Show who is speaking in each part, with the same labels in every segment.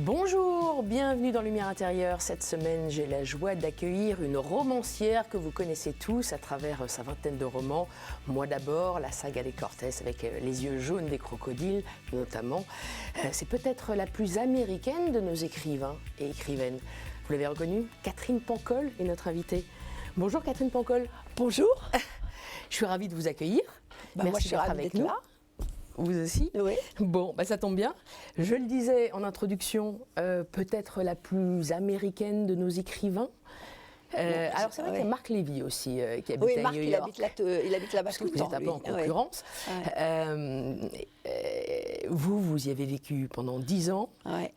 Speaker 1: Bonjour, bienvenue dans Lumière Intérieure. Cette semaine, j'ai la joie d'accueillir une romancière que vous connaissez tous à travers sa vingtaine de romans. Moi d'abord, la saga des Cortés avec les yeux jaunes des crocodiles notamment. C'est peut-être la plus américaine de nos écrivains et écrivaines. Vous l'avez reconnue, Catherine Pancol est notre invitée. Bonjour Catherine Pancol.
Speaker 2: Bonjour.
Speaker 1: Je suis ravie de vous accueillir. Merci
Speaker 2: moi, je suis ravie d'être là.
Speaker 1: Vous aussi?
Speaker 2: Oui.
Speaker 1: Bon, ça tombe bien. Je le disais en introduction, peut-être la plus américaine de nos écrivains. Alors c'est vrai qu'il y a Marc Lévy aussi qui habite à New York.
Speaker 2: Il habite là-bas tout le temps.
Speaker 1: Vous êtes un peu en concurrence. Vous y avez vécu pendant 10 ans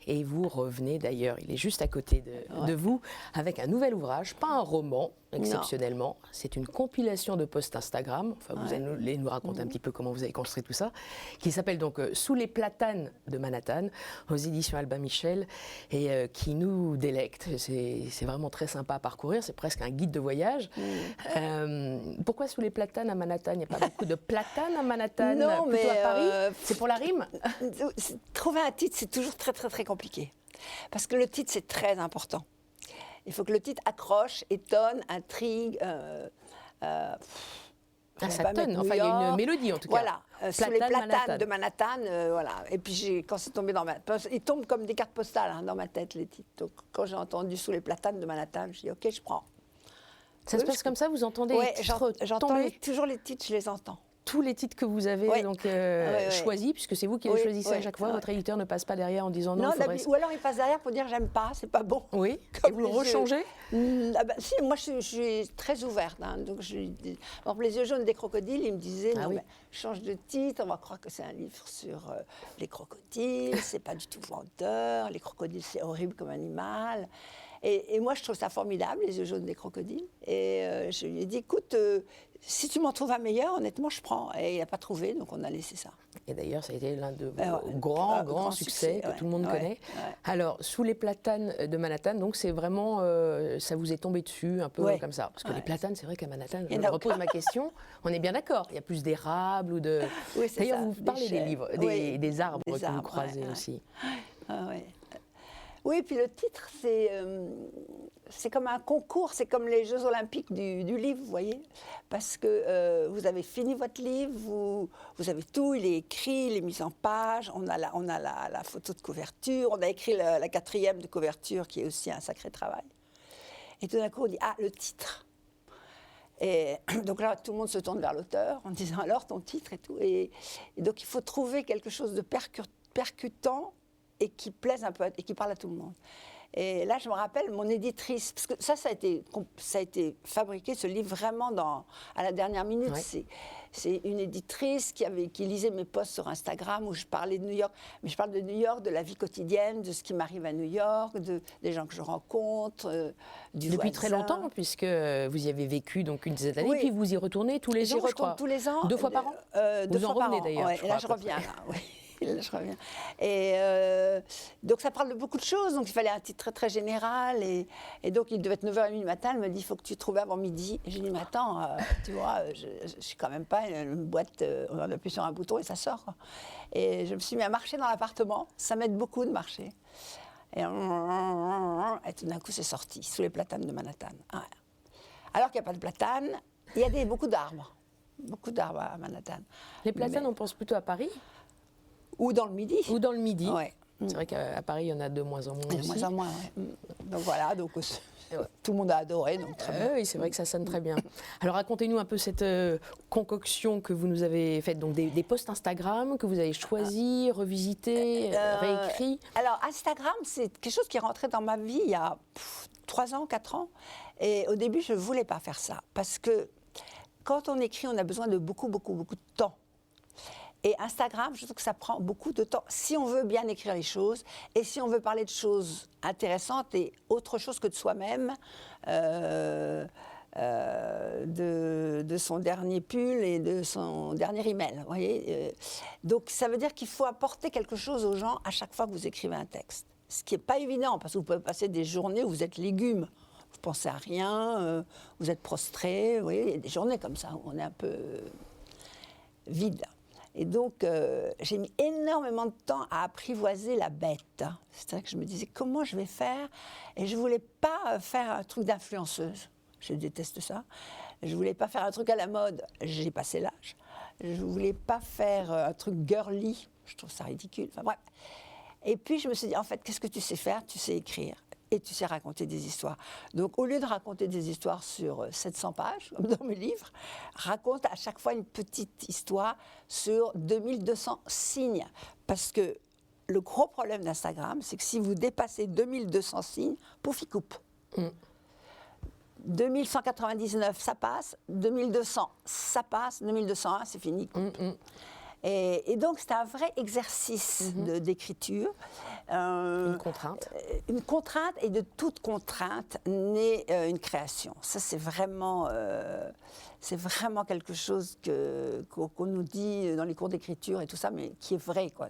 Speaker 1: et vous revenez d'ailleurs, il est juste à côté de vous, avec un nouvel ouvrage, pas un roman exceptionnellement, c'est une compilation de posts Instagram, vous allez nous raconter un petit peu comment vous avez construit tout ça, qui s'appelle donc Sous les platanes de Manhattan, aux éditions Albin Michel, et qui nous délecte, c'est vraiment très sympa à parcourir, c'est presque un guide de voyage. Pourquoi Sous les platanes à Manhattan? Il n'y a pas beaucoup de platanes à Manhattan,
Speaker 2: non,
Speaker 1: plutôt
Speaker 2: mais
Speaker 1: à Paris? C'est pour la rime?
Speaker 2: Trouver un titre, c'est toujours très très très compliqué. Parce que le titre, c'est très important. Il faut que le titre accroche, étonne, intrigue.
Speaker 1: Ça tonne, enfin il y a une mélodie en tout cas.
Speaker 2: Voilà, Sous les platanes de Manhattan, voilà. Et puis quand c'est tombé dans ma tête, ils tombent comme des cartes postales dans ma tête, les titres. Donc quand j'ai entendu Sous les platanes de Manhattan, je dis ok, je prends.
Speaker 1: Ça se passe comme ça, vous entendez les titres
Speaker 2: j'entends toujours les titres, je les entends.
Speaker 1: Tous les titres que vous avez choisis, puisque c'est vous qui les choisissez à chaque fois, votre éditeur ne passe pas derrière en disant non.
Speaker 2: Ou alors il passe derrière pour dire j'aime pas, c'est pas bon.
Speaker 1: Oui,
Speaker 2: comme
Speaker 1: et vous le rechangez?
Speaker 2: Si, moi je suis très ouverte. Donc par exemple, Les yeux jaunes des crocodiles, il me disait change de titre, on va croire que c'est un livre sur les crocodiles, c'est pas du tout vendeur, les crocodiles c'est horrible comme animal. Et moi, je trouve ça formidable, Les yeux jaunes des crocodiles. Et je lui ai dit, écoute, si tu m'en trouves un meilleur, honnêtement, je prends. Et il n'a pas trouvé, donc on a laissé ça.
Speaker 1: Et d'ailleurs, ça a été l'un de vos grands succès que tout le monde connaît. Alors, Sous les platanes de Manhattan, donc c'est vraiment, ça vous est tombé dessus un peu comme ça. Parce que les platanes, c'est vrai qu'à Manhattan, je repose ma question, on est bien d'accord, il y a plus d'érables ou de... D'ailleurs, vous parlez des livres, des arbres que vous croisez aussi.
Speaker 2: Oui, puis le titre, c'est comme un concours, c'est comme les Jeux Olympiques du livre, vous voyez. Parce que vous avez fini votre livre, vous avez tout, il est écrit, il est mis en page, on a la photo de couverture, on a écrit la 4e de couverture, qui est aussi un sacré travail. Et tout d'un coup, on dit, le titre. Et donc là, tout le monde se tourne vers l'auteur en disant, alors, ton titre et tout. Et donc, il faut trouver quelque chose de percutant, et qui plaise un peu, et qui parle à tout le monde. Et là, je me rappelle, mon éditrice, parce que ça a été fabriqué, ce livre, vraiment à la dernière minute. C'est une éditrice qui lisait mes posts sur Instagram, où je parlais de New York. Mais je parle de New York, de la vie quotidienne, de ce qui m'arrive à New York, des gens que je rencontre, du
Speaker 1: Depuis très longtemps, puisque vous y avez vécu donc une dizaine d'années, puis vous y retournez tous les ans, je crois.
Speaker 2: Tous les ans.
Speaker 1: 2 fois par an. Vous en revenez d'ailleurs.
Speaker 2: Et là, je reviens. Là, je reviens. Et donc, ça parle de beaucoup de choses. Donc, il fallait un titre très, très général. Et donc, il devait être 9h30 du matin. Elle me dit, il faut que tu trouves avant midi. Et j'ai dit, mais attends, tu vois, je ne suis quand même pas une boîte, on appuie sur un bouton et ça sort. Et je me suis mis à marcher dans l'appartement. Ça m'aide beaucoup de marcher. Et tout d'un coup, c'est sorti, Sous les platanes de Manhattan. Alors qu'il n'y a pas de platanes, il y a beaucoup d'arbres. Beaucoup d'arbres à Manhattan.
Speaker 1: Les platanes, on pense plutôt à Paris?
Speaker 2: Ou dans le Midi.
Speaker 1: Ou dans le Midi. C'est vrai qu'à Paris, il y en a de moins en moins aussi.
Speaker 2: De moins en moins, Donc voilà, tout le monde a adoré. Donc très bien.
Speaker 1: Oui, c'est vrai que ça sonne très bien. Alors racontez-nous un peu cette concoction que vous nous avez faite, donc des posts Instagram que vous avez choisis, revisités, réécrits.
Speaker 2: Alors Instagram, c'est quelque chose qui est rentré dans ma vie il y a 3 ans, 4 ans. Et au début, je ne voulais pas faire ça. Parce que quand on écrit, on a besoin de beaucoup de temps. Et Instagram, je trouve que ça prend beaucoup de temps, si on veut bien écrire les choses, et si on veut parler de choses intéressantes et autre chose que de soi-même, de son dernier pull et de son dernier email. Voyez donc ça veut dire qu'il faut apporter quelque chose aux gens à chaque fois que vous écrivez un texte. Ce qui n'est pas évident, parce que vous pouvez passer des journées où vous êtes légumes. Vous ne pensez à rien, vous êtes prostré. Vous voyez, il y a des journées comme ça où on est un peu vide. Et donc, j'ai mis énormément de temps à apprivoiser la bête. C'est-à-dire que je me disais, comment je vais faire? Et je ne voulais pas faire un truc d'influenceuse. Je déteste ça. Je ne voulais pas faire un truc à la mode. J'ai passé l'âge. Je ne voulais pas faire un truc girly. Je trouve ça ridicule. Enfin bref. Et puis, je me suis dit, en fait, qu'est-ce que tu sais faire? Tu sais écrire. Et tu sais raconter des histoires. Donc, au lieu de raconter des histoires sur 700 pages, comme dans mes livres, raconte à chaque fois une petite histoire sur 2200 signes. Parce que le gros problème d'Instagram, c'est que si vous dépassez 2200 signes, pouf, il coupe. 2199, ça passe. 2200, ça passe. 2201, c'est fini. Et donc, c'était un vrai exercice d'écriture.
Speaker 1: Une contrainte.
Speaker 2: Une contrainte, et de toute contrainte naît une création. Ça, c'est vraiment quelque chose qu'on nous dit dans les cours d'écriture et tout ça, mais qui est vrai, quoi.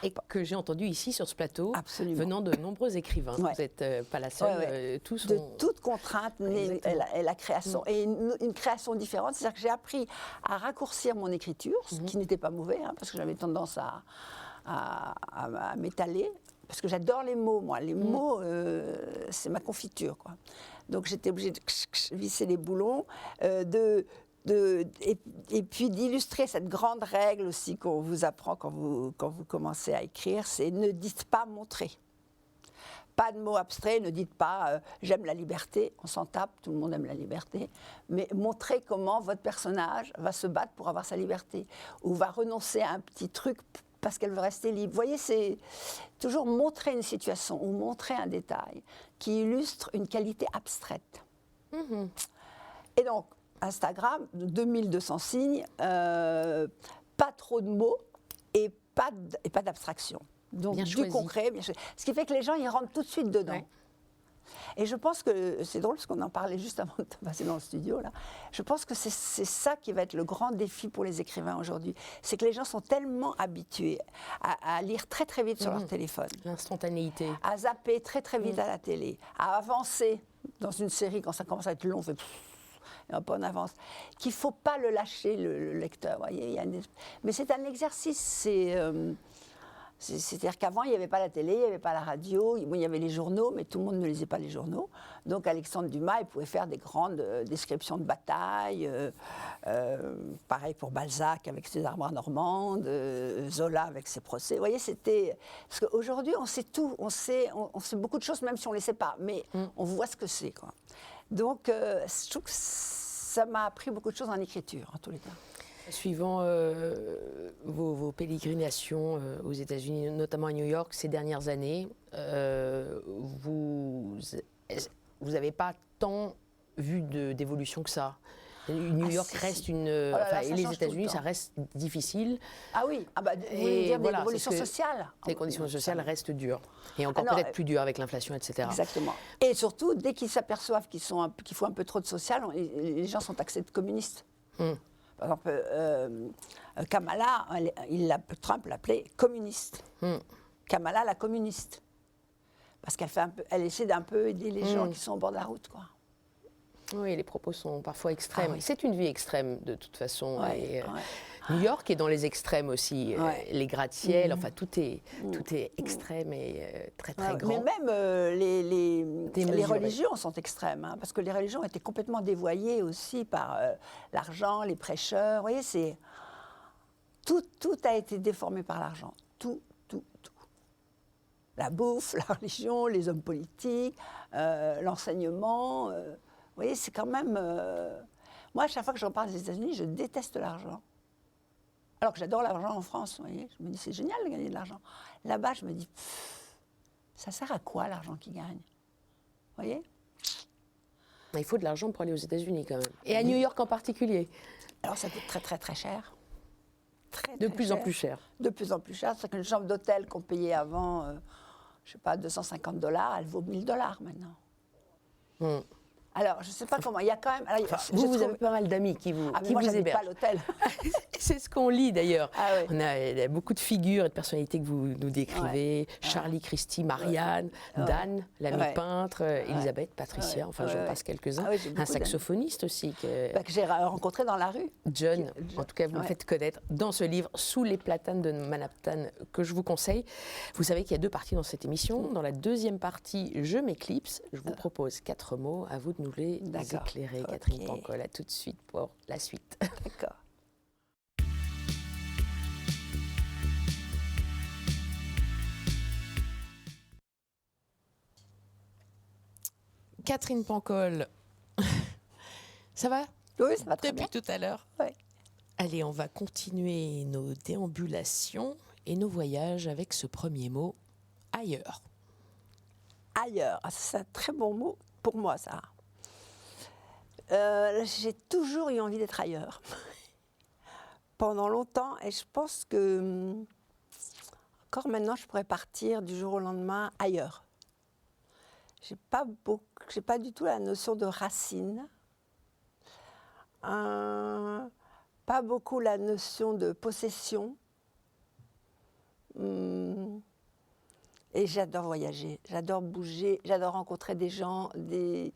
Speaker 1: Et que j'ai entendu ici sur ce plateau,
Speaker 2: absolument,
Speaker 1: venant de nombreux écrivains. Ouais. Vous n'êtes pas la seule. Tous
Speaker 2: de toute contrainte naît la création. Et une création différente, c'est-à-dire que j'ai appris à raccourcir mon écriture, ce qui n'était pas mauvais, hein, parce que j'avais tendance à m'étaler. Parce que j'adore les mots, moi. Les mots, c'est ma confiture, quoi. Donc j'étais obligée de visser les boulons, et puis d'illustrer cette grande règle aussi qu'on vous apprend quand vous commencez à écrire, c'est ne dites pas montrer. Pas de mots abstraits, ne dites pas j'aime la liberté, on s'en tape, tout le monde aime la liberté, mais montrez comment votre personnage va se battre pour avoir sa liberté, ou va renoncer à un petit truc parce qu'elle veut rester libre. Vous voyez, c'est toujours montrer une situation ou montrer un détail qui illustre une qualité abstraite. Et donc, Instagram, 2200 signes, pas trop de mots et pas d'abstraction. Donc,
Speaker 1: bien
Speaker 2: du
Speaker 1: choisi.
Speaker 2: concret, bien choisi. Ce qui fait que les gens, ils rentrent tout de suite dedans. Ouais. Et je pense que, c'est drôle parce qu'on en parlait juste avant de passer dans le studio, là. Je pense que c'est ça qui va être le grand défi pour les écrivains aujourd'hui. C'est que les gens sont tellement habitués à lire très très vite sur leur téléphone.
Speaker 1: L'instantanéité.
Speaker 2: À zapper très très vite à la télé, à avancer dans une série quand ça commence à être long, on fait et hop, on avance. Qu'il ne faut pas le lâcher, le lecteur. Voyez, mais c'est un exercice, c'est-à-dire qu'avant, il n'y avait pas la télé, il n'y avait pas la radio, il y avait les journaux, mais tout le monde ne lisait pas les journaux. Donc Alexandre Dumas, il pouvait faire des grandes descriptions de batailles. Pareil pour Balzac avec ses armoires normandes, Zola avec ses procès. Vous voyez, c'était... Parce qu'aujourd'hui, on sait tout, on sait beaucoup de choses, même si on ne les sait pas, mais on voit ce que c'est, quoi. Donc, je trouve que ça m'a appris beaucoup de choses en écriture, en tous les cas.
Speaker 1: Suivant vos pérégrinations aux États-Unis, notamment à New York, ces dernières années, vous n'avez pas tant vu d'évolution que ça. New York reste une...
Speaker 2: là,
Speaker 1: et les États-Unis, ça reste difficile.
Speaker 2: Ah oui, vous voulez dire des évolutions sociales.
Speaker 1: Les conditions sociales restent dures. Et encore peut-être plus dures avec l'inflation, etc.
Speaker 2: Exactement. Et surtout, dès qu'ils s'aperçoivent qu'il faut un peu trop de social, les gens sont taxés de communistes. Par exemple, Kamala, Trump l'appelait communiste. Kamala la communiste. Parce qu'elle essaie d'un peu aider les gens qui sont au bord de la route, quoi.
Speaker 1: Oui, les propos sont parfois extrêmes. Ah, oui. C'est une vie extrême, de toute façon.
Speaker 2: Ouais,
Speaker 1: et, New York est dans les extrêmes aussi. Les gratte-ciel, enfin, tout est extrême et très, très grand.
Speaker 2: Mais même les religions sont extrêmes, hein, parce que les religions étaient complètement dévoyées aussi par l'argent, les prêcheurs. Vous voyez, tout a été déformé par l'argent. Tout. La bouffe, la religion, les hommes politiques, l'enseignement... vous voyez, c'est quand même... Moi, à chaque fois que je reparle des États-Unis, je déteste l'argent. Alors que j'adore l'argent en France, vous voyez. Je me dis, c'est génial de gagner de l'argent. Là-bas, je me dis, ça sert à quoi l'argent qu'ils gagnent? Vous voyez?
Speaker 1: Il faut de l'argent pour aller aux États-Unis, quand même. Et à New York en particulier.
Speaker 2: Alors, ça coûte très, très, très cher.
Speaker 1: De plus en plus cher.
Speaker 2: De plus en plus cher. C'est qu'une chambre d'hôtel qu'on payait avant, je ne sais pas, $250, elle vaut $1000 maintenant. Alors, je ne sais pas comment. Il y a quand même. Alors,
Speaker 1: vous avez pas mal d'amis qui vous hébergent.
Speaker 2: Moi, j'habite pas à l'hôtel.
Speaker 1: C'est ce qu'on lit d'ailleurs.
Speaker 2: Ah ouais.
Speaker 1: Il y a beaucoup de figures et de personnalités que vous nous décrivez. Ouais. Charlie, Christy, Marianne, Dan, l'ami peintre, Elisabeth, Patricia, enfin j'en passe quelques-uns. Ah ouais, un saxophoniste aussi. Que
Speaker 2: j'ai rencontré dans la rue.
Speaker 1: John, en tout cas vous le faites connaître dans ce livre, Sous les platanes de Manhattan, que je vous conseille. Vous savez qu'il y a 2 parties dans cette émission. Dans la deuxième partie, je m'éclipse. Je vous propose 4 mots. À vous de nous les éclairer, Catherine Pancol. À tout de suite pour la suite.
Speaker 2: D'accord.
Speaker 1: Catherine Pancol, ça va?
Speaker 2: Oui, ça va très bien.
Speaker 1: Depuis tout à l'heure.
Speaker 2: Oui.
Speaker 1: Allez, on va continuer nos déambulations et nos voyages avec ce premier mot, ailleurs.
Speaker 2: Ailleurs, c'est un très bon mot pour moi, ça. J'ai toujours eu envie d'être ailleurs. Pendant longtemps, et je pense que encore maintenant, je pourrais partir du jour au lendemain ailleurs. J'ai pas du tout la notion de racine. Pas beaucoup la notion de possession. Et j'adore voyager, j'adore bouger, j'adore rencontrer des gens, des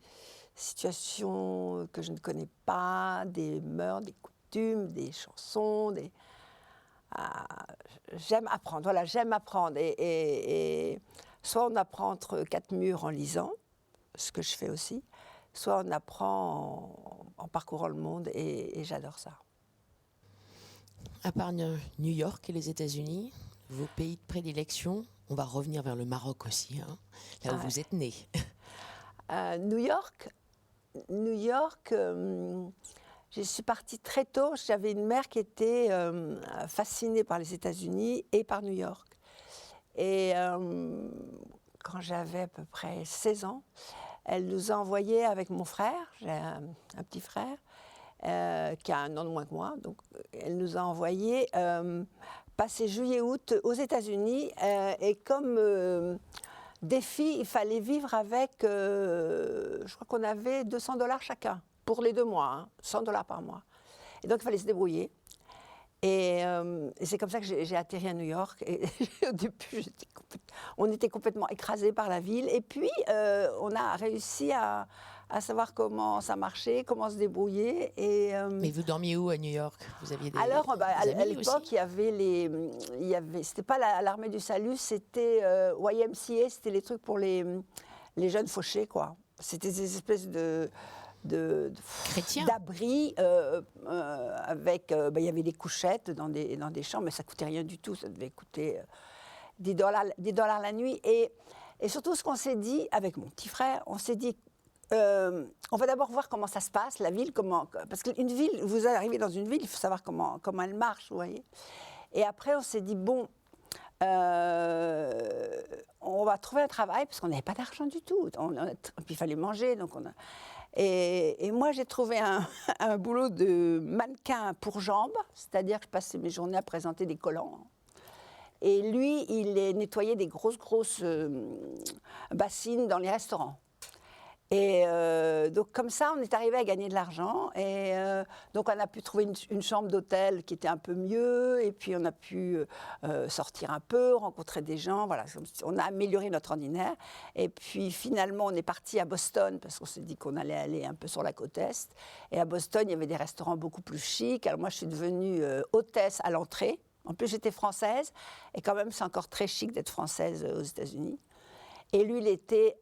Speaker 2: situations que je ne connais pas, des mœurs, des coutumes, des chansons. J'aime apprendre, voilà, j'aime apprendre. Et soit on apprend entre 4 murs en lisant, ce que je fais aussi, soit on apprend en parcourant le monde, et j'adore ça.
Speaker 1: À part New York et les États-Unis, vos pays de prédilection, on va revenir vers le Maroc aussi, hein, là où vous êtes né.
Speaker 2: New York, je suis partie très tôt. J'avais une mère qui était fascinée par les États-Unis et par New York. Et quand j'avais à peu près 16 ans, elle nous a envoyés avec mon frère, j'ai un petit frère, qui a 1 an de moins que moi, donc elle nous a envoyés passer juillet-août aux États-Unis, et comme défi, il fallait vivre avec, je crois qu'on avait $200 chacun, pour les 2 mois, hein, $100 par mois. Et donc il fallait se débrouiller. Et c'est comme ça que j'ai atterri à New York. Et au début, on était complètement écrasés par la ville. Et puis, on a réussi à savoir comment ça marchait, comment se débrouiller.
Speaker 1: Mais vous dormiez où à New York? Vous aviez des
Speaker 2: Alors,
Speaker 1: des
Speaker 2: à l'époque, il y avait c'était pas l'armée du salut, c'était YMCA, c'était les trucs pour les jeunes fauchés, quoi. C'était des espèces d'abris avec, il y avait des couchettes dans des chambres, mais ça coûtait rien du tout, ça devait coûter $10 la nuit. Et surtout, ce qu'on s'est dit avec mon petit frère, on s'est dit, on va d'abord voir comment ça se passe, la ville, parce qu'une ville, vous arrivez dans une ville, il faut savoir comment elle marche, vous voyez. Et après, on s'est dit, bon, on va trouver un travail, parce qu'on n'avait pas d'argent du tout. Puis il fallait manger, donc et moi, j'ai trouvé un boulot de mannequin pour jambes, c'est-à-dire que je passais mes journées à présenter des collants. Et lui, il nettoyait des grosses bassines dans les restaurants. Et donc comme ça, on est arrivé à gagner de l'argent. Et donc on a pu trouver une chambre d'hôtel qui était un peu mieux. Et puis on a pu sortir un peu, rencontrer des gens. Voilà, on a amélioré notre ordinaire. Et puis finalement, on est parti à Boston parce qu'on s'est dit qu'on allait aller un peu sur la côte Est. Et à Boston, il y avait des restaurants beaucoup plus chics. Alors moi, je suis devenue hôtesse à l'entrée. En plus, j'étais française. Et quand même, c'est encore très chic d'être française aux États-Unis. Et lui, il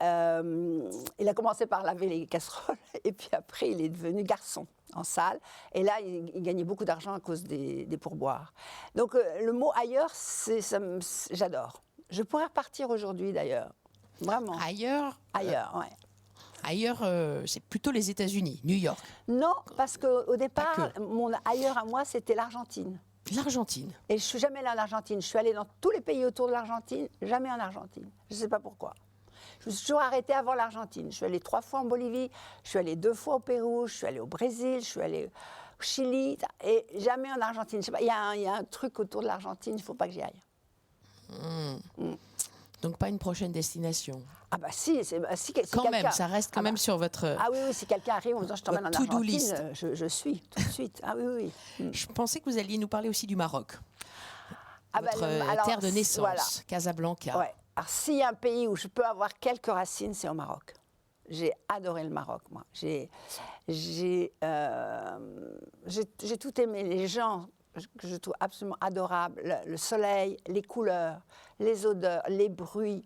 Speaker 2: a commencé par laver les casseroles, et puis après, il est devenu garçon en salle. Et là, il gagnait beaucoup d'argent à cause des pourboires. Donc, le mot ailleurs, j'adore. Je pourrais repartir aujourd'hui, d'ailleurs. Vraiment.
Speaker 1: Ailleurs
Speaker 2: ouais.
Speaker 1: Ailleurs, c'est plutôt les États-Unis, New York.
Speaker 2: Non, parce qu'au départ, mon ailleurs à moi, c'était l'Argentine.
Speaker 1: L'Argentine.
Speaker 2: Et je ne suis jamais allée en Argentine. Je suis allée dans tous les pays autour de l'Argentine, jamais en Argentine. Je ne sais pas pourquoi. Je me suis toujours arrêtée avant l'Argentine. Je suis allée 3 fois en Bolivie, je suis allée 2 fois au Pérou, je suis allée au Brésil, je suis allée au Chili, et jamais en Argentine. Je sais pas, il y a un truc autour de l'Argentine, il ne faut pas que j'y aille.
Speaker 1: Donc pas une prochaine destination.
Speaker 2: Ah bah si, si
Speaker 1: quand même, ça reste quand même sur votre.
Speaker 2: Ah oui, si quelqu'un arrive en disant je t'emmène en Argentine, je suis tout de suite. Ah oui.
Speaker 1: Je pensais que vous alliez nous parler aussi du Maroc. Votre terre de naissance, voilà. Casablanca.
Speaker 2: Ouais. Alors s'il y a un pays où je peux avoir quelques racines, c'est au Maroc. J'ai adoré le Maroc, moi. J'ai tout aimé, les gens que je trouve absolument adorables, le soleil, les couleurs, les odeurs, les bruits,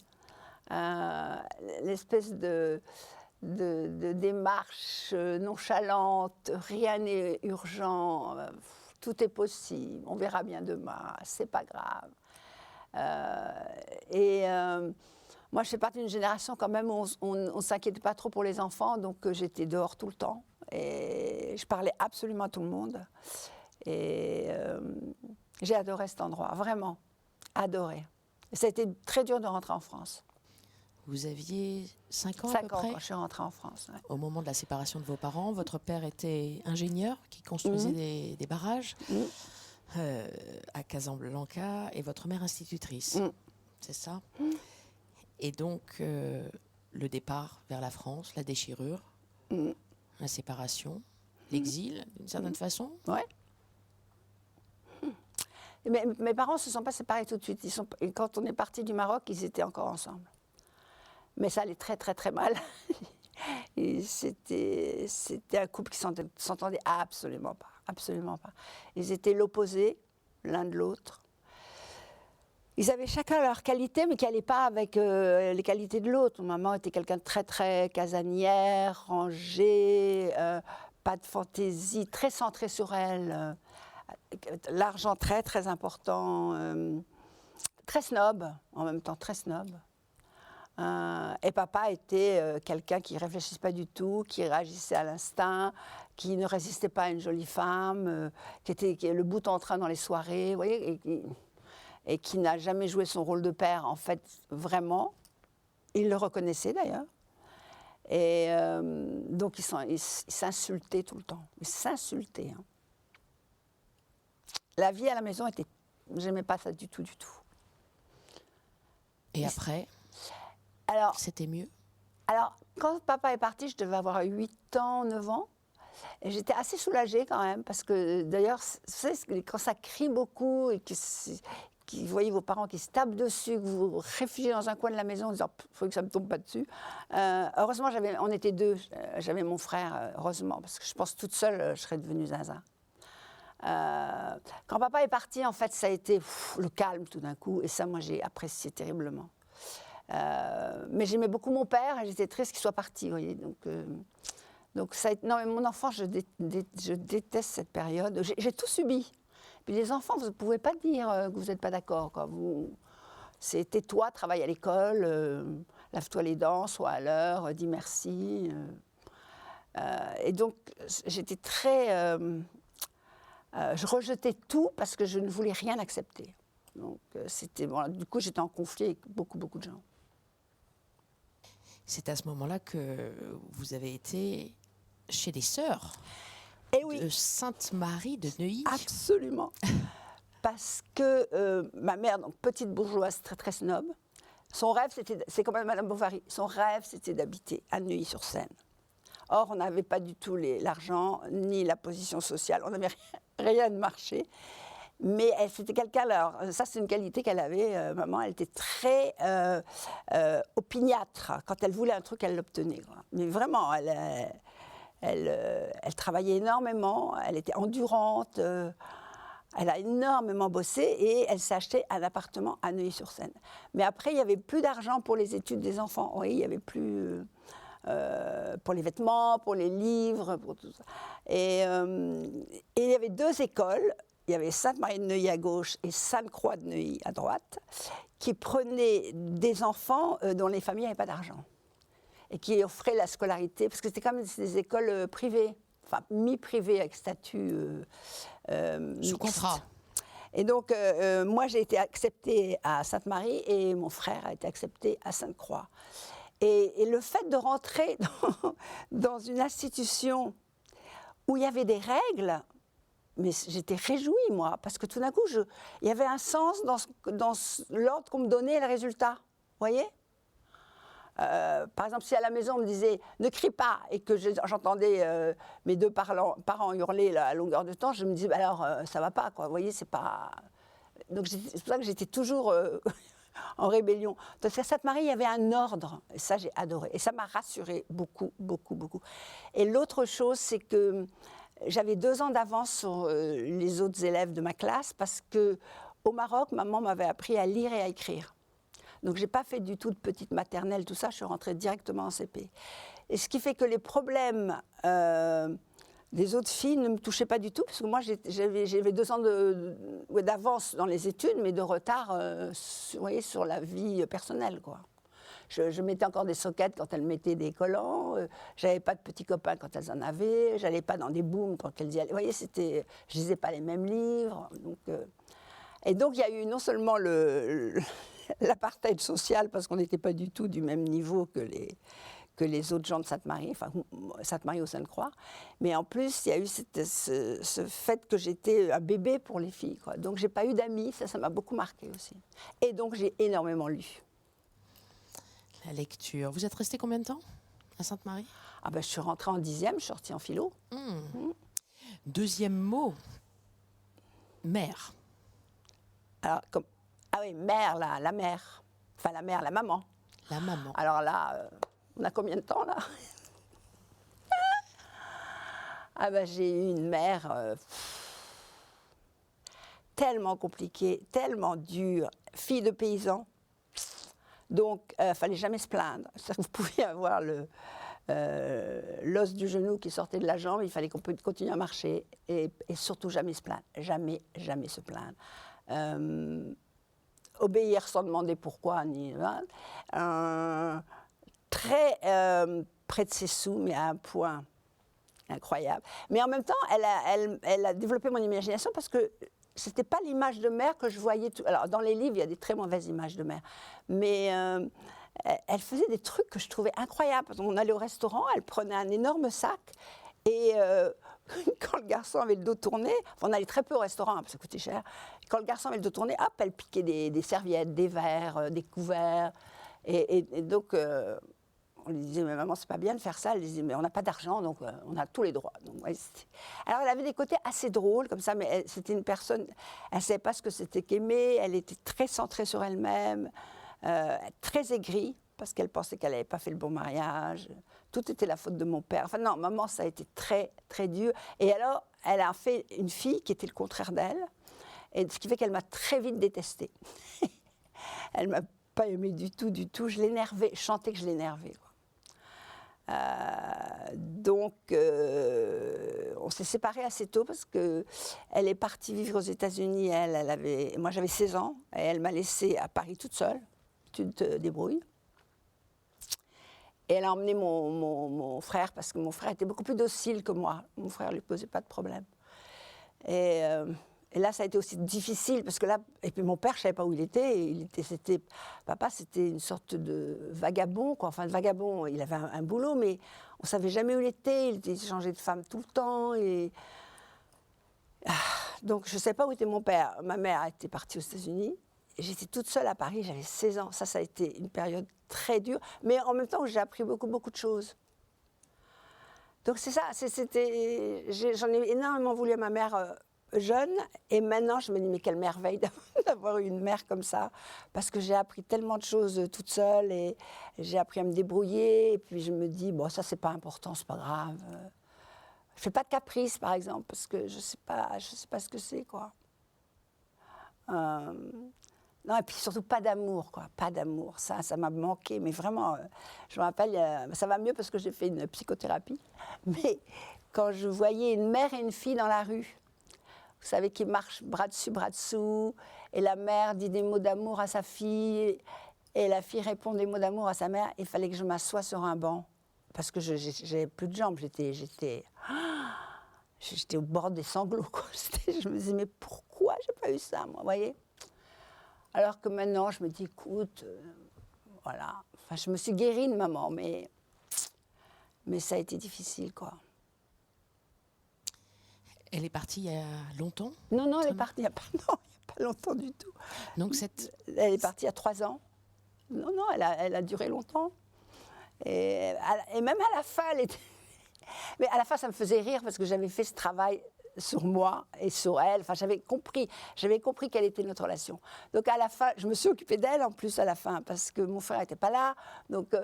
Speaker 2: l'espèce de démarche nonchalante, rien n'est urgent, tout est possible, on verra bien demain, c'est pas grave. Moi, je fais partie d'une génération quand même où on ne s'inquiétait pas trop pour les enfants, donc j'étais dehors tout le temps et je parlais absolument à tout le monde. Et j'ai adoré cet endroit, vraiment, adoré. Et ça a été très dur de rentrer en France.
Speaker 1: Vous aviez 5 ans
Speaker 2: 5
Speaker 1: à peu près
Speaker 2: quand je suis rentrée en France. Ouais.
Speaker 1: Au moment de la séparation de vos parents, votre père était ingénieur qui construisait des barrages à Casablanca et votre mère institutrice. C'est ça. Et donc, le départ vers la France, la déchirure, la séparation, l'exil, d'une certaine façon.
Speaker 2: Ouais. Mais mes parents ne se sont pas séparés tout de suite. Quand on est parti du Maroc, ils étaient encore ensemble. Mais ça allait très, très, très mal. C'était un couple qui ne s'entendait absolument pas. Absolument pas. Ils étaient l'opposé, l'un de l'autre. Ils avaient chacun leurs qualités, mais qui n'allaient pas avec les qualités de l'autre. Maman était quelqu'un de très, très casanière, rangée, pas de fantaisie, très centrée sur elle. L'argent très, très important. Très snob, en même temps, très snob. Et papa était quelqu'un qui ne réfléchissait pas du tout, qui réagissait à l'instinct, qui ne résistait pas à une jolie femme, qui était le bout en train dans les soirées, vous voyez, et qui n'a jamais joué son rôle de père, en fait, vraiment. Il le reconnaissait d'ailleurs. Et donc, il s'insultait tout le temps. Il s'insultait. Hein. La vie à la maison était... J'aimais pas ça du tout, du tout.
Speaker 1: Et après, c'était mieux?
Speaker 2: Alors, quand papa est parti, je devais avoir 8 ans, 9 ans. Et j'étais assez soulagée quand même, parce que d'ailleurs, vous savez, quand ça crie beaucoup et que vous voyez vos parents qui se tapent dessus, que vous vous réfugiez dans un coin de la maison en disant « il faut que ça ne me tombe pas dessus ». Heureusement, on était 2. J'avais mon frère, heureusement, parce que je pense toute seule, je serais devenue zinzin. Quand papa est parti, en fait, ça a été le calme tout d'un coup. Et ça, moi, j'ai apprécié terriblement. Mais j'aimais beaucoup mon père et j'étais triste qu'il soit parti, vous voyez. Donc ça a été... Non, mais mon enfant, je déteste cette période. J'ai tout subi. Puis les enfants, vous ne pouvez pas dire que vous n'êtes pas d'accord. C'est tais-toi, travaille à l'école, lave-toi les dents, sois à l'heure, dis merci. Et donc, j'étais très... je rejetais tout parce que je ne voulais rien accepter. Donc, du coup, j'étais en conflit avec beaucoup, beaucoup de gens.
Speaker 1: C'est à ce moment-là que vous avez été chez les sœurs
Speaker 2: de
Speaker 1: Sainte-Marie de Neuilly.
Speaker 2: Absolument. Parce que ma mère, donc petite bourgeoise très, très snob, son rêve, c'est comme Madame Bovary, son rêve, c'était d'habiter à Neuilly-sur-Seine. Or, on n'avait pas du tout l'argent, ni la position sociale, on n'avait rien de marché. Mais c'était quelqu'un, alors ça c'est une qualité qu'elle avait, maman, elle était très opiniâtre. Quand elle voulait un truc, elle l'obtenait. Mais vraiment, elle travaillait énormément, elle était endurante, elle a énormément bossé et elle s'est acheté un appartement à Neuilly-sur-Seine. Mais après, il n'y avait plus d'argent pour les études des enfants, oui, il n'y avait plus... pour les vêtements, pour les livres, pour tout ça. Et il y avait 2 écoles. Il y avait Sainte-Marie de Neuilly à gauche et Sainte-Croix de Neuilly à droite, qui prenaient des enfants dont les familles n'avaient pas d'argent et qui offraient la scolarité, parce que c'était quand même des écoles privées, enfin mi-privées avec statut
Speaker 1: sous contrat.
Speaker 2: Et donc, moi, j'ai été acceptée à Sainte-Marie et mon frère a été accepté à Sainte-Croix. Et le fait de rentrer dans une institution où il y avait des règles, mais j'étais réjouie, moi, parce que tout d'un coup, il y avait un sens dans l'ordre qu'on me donnait et le résultat. voyez. Par exemple, si à la maison on me disait « ne crie pas » et que j'entendais mes deux parents hurler là, à longueur de temps, je me disais bah, « alors ça va pas, quoi. » Vous voyez, c'est pas... Donc c'est pour ça que j'étais toujours en rébellion. Dans Sainte-Marie, il y avait un ordre, et ça j'ai adoré. Et ça m'a rassurée beaucoup, beaucoup, beaucoup. Et l'autre chose, c'est que j'avais 2 ans d'avance sur les autres élèves de ma classe parce qu'au Maroc, maman m'avait appris à lire et à écrire. Donc, je n'ai pas fait du tout de petite maternelle, tout ça, je suis rentrée directement en CP. Et ce qui fait que les problèmes des autres filles ne me touchaient pas du tout, parce que moi, j'avais 2 ans d'avance dans les études, mais de retard vous voyez, sur la vie personnelle, quoi. Je mettais encore des soquettes quand elles mettaient des collants, j'avais pas de petits copains quand elles en avaient, j'allais pas dans des booms quand elles y allaient. Vous voyez, je lisais pas les mêmes livres. Et donc, il y a eu non seulement l'apartheid social, parce qu'on n'était pas du tout du même niveau que les autres gens de Sainte-Marie, enfin Sainte-Marie aux Sainte-Croix, mais en plus, il y a eu ce fait que j'étais un bébé pour les filles, quoi. Donc, j'ai pas eu d'amis, ça m'a beaucoup marqué aussi. Et donc, j'ai énormément lu.
Speaker 1: La lecture. Vous êtes restée combien de temps à Sainte-Marie ?
Speaker 2: Ah ben, je suis rentrée en 10e, je suis sortie en philo.
Speaker 1: Deuxième mot, mère.
Speaker 2: Alors, ah oui, mère, la mère. Enfin, la mère, la maman.
Speaker 1: La maman.
Speaker 2: Alors là, on a combien de temps, là ? Ah ben, j'ai eu une mère tellement compliquée, tellement dure, fille de paysan. Donc, il ne fallait jamais se plaindre. Vous pouviez avoir l'os du genou qui sortait de la jambe, il fallait qu'on puisse continuer à marcher et surtout jamais se plaindre. Jamais, jamais se plaindre. Obéir sans demander pourquoi, très près de ses sous, mais à un point incroyable. Mais en même temps, elle a développé mon imagination parce que c'était pas l'image de mère que je voyais. Alors, dans les livres, il y a des très mauvaises images de mère. Mais elle faisait des trucs que je trouvais incroyables. On allait au restaurant, elle prenait un énorme sac et quand le garçon avait le dos tourné, on allait très peu au restaurant parce que ça coûtait cher. Quand le garçon avait le dos tourné, hop, elle piquait des serviettes, des verres, des couverts. Et donc, on lui disait, mais maman, c'est pas bien de faire ça. Elle disait, mais on n'a pas d'argent, donc on a tous les droits. Donc, ouais, alors, elle avait des côtés assez drôles, comme ça, mais c'était une personne, elle ne savait pas ce que c'était qu'aimer, elle était très centrée sur elle-même, très aigrie, parce qu'elle pensait qu'elle n'avait pas fait le bon mariage. Tout était la faute de mon père. Enfin, non, maman, ça a été très, très dur. Et alors, elle a fait une fille qui était le contraire d'elle, et ce qui fait qu'elle m'a très vite détestée. Elle ne m'a pas aimée du tout, du tout. Je l'énervais, je sentais que je l'énervais, quoi. Donc, on s'est séparés assez tôt parce qu'elle est partie vivre aux États-Unis. Moi, j'avais 16 ans et elle m'a laissée à Paris toute seule. Tu te débrouilles. Et elle a emmené mon frère parce que mon frère était beaucoup plus docile que moi. Mon frère ne lui posait pas de problème. Et là, ça a été aussi difficile parce que là, et puis mon père, je ne savais pas où il était. Papa, c'était une sorte de vagabond, quoi. Enfin, de vagabond, il avait un boulot, mais on ne savait jamais où il était. Il changeait de femme tout le temps. Donc, je ne savais pas où était mon père. Ma mère était partie aux États-Unis. J'étais toute seule à Paris, j'avais 16 ans. Ça a été une période très dure, mais en même temps, j'ai appris beaucoup, beaucoup de choses. Donc, c'est ça. J'en ai énormément voulu à ma mère jeune, et maintenant je me dis mais quelle merveille d'avoir eu une mère comme ça, parce que j'ai appris tellement de choses toute seule et j'ai appris à me débrouiller, et puis je me dis bon, ça c'est pas important, c'est pas grave, je fais pas de caprice par exemple parce que je sais pas ce que c'est, quoi. Non, et puis surtout pas d'amour, quoi, pas d'amour, ça m'a manqué, mais vraiment, je me rappelle, ça va mieux parce que j'ai fait une psychothérapie, mais quand je voyais une mère et une fille dans la rue, vous savez, qui marchent bras dessus, bras dessous, et la mère dit des mots d'amour à sa fille, et la fille répond des mots d'amour à sa mère. Il fallait que je m'assoie sur un banc, parce que j'avais plus de jambes, j'étais au bord des sanglots, quoi. Je me disais, mais pourquoi j'ai pas eu ça, moi, vous voyez ? Alors que maintenant, je me dis, écoute, voilà. Enfin, je me suis guérie de maman, mais ça a été difficile, quoi.
Speaker 1: Elle est partie il y a longtemps ?
Speaker 2: Non, elle est partie il n'y a pas longtemps du tout.
Speaker 1: Donc
Speaker 2: elle est partie il y a 3 ans. Non, non, elle a duré longtemps. Et même à la fin, elle était... Mais à la fin, ça me faisait rire parce que j'avais fait ce travail sur moi et sur elle. Enfin, j'avais compris quelle était notre relation. Donc à la fin, je me suis occupée d'elle en plus à la fin parce que mon frère n'était pas là. Donc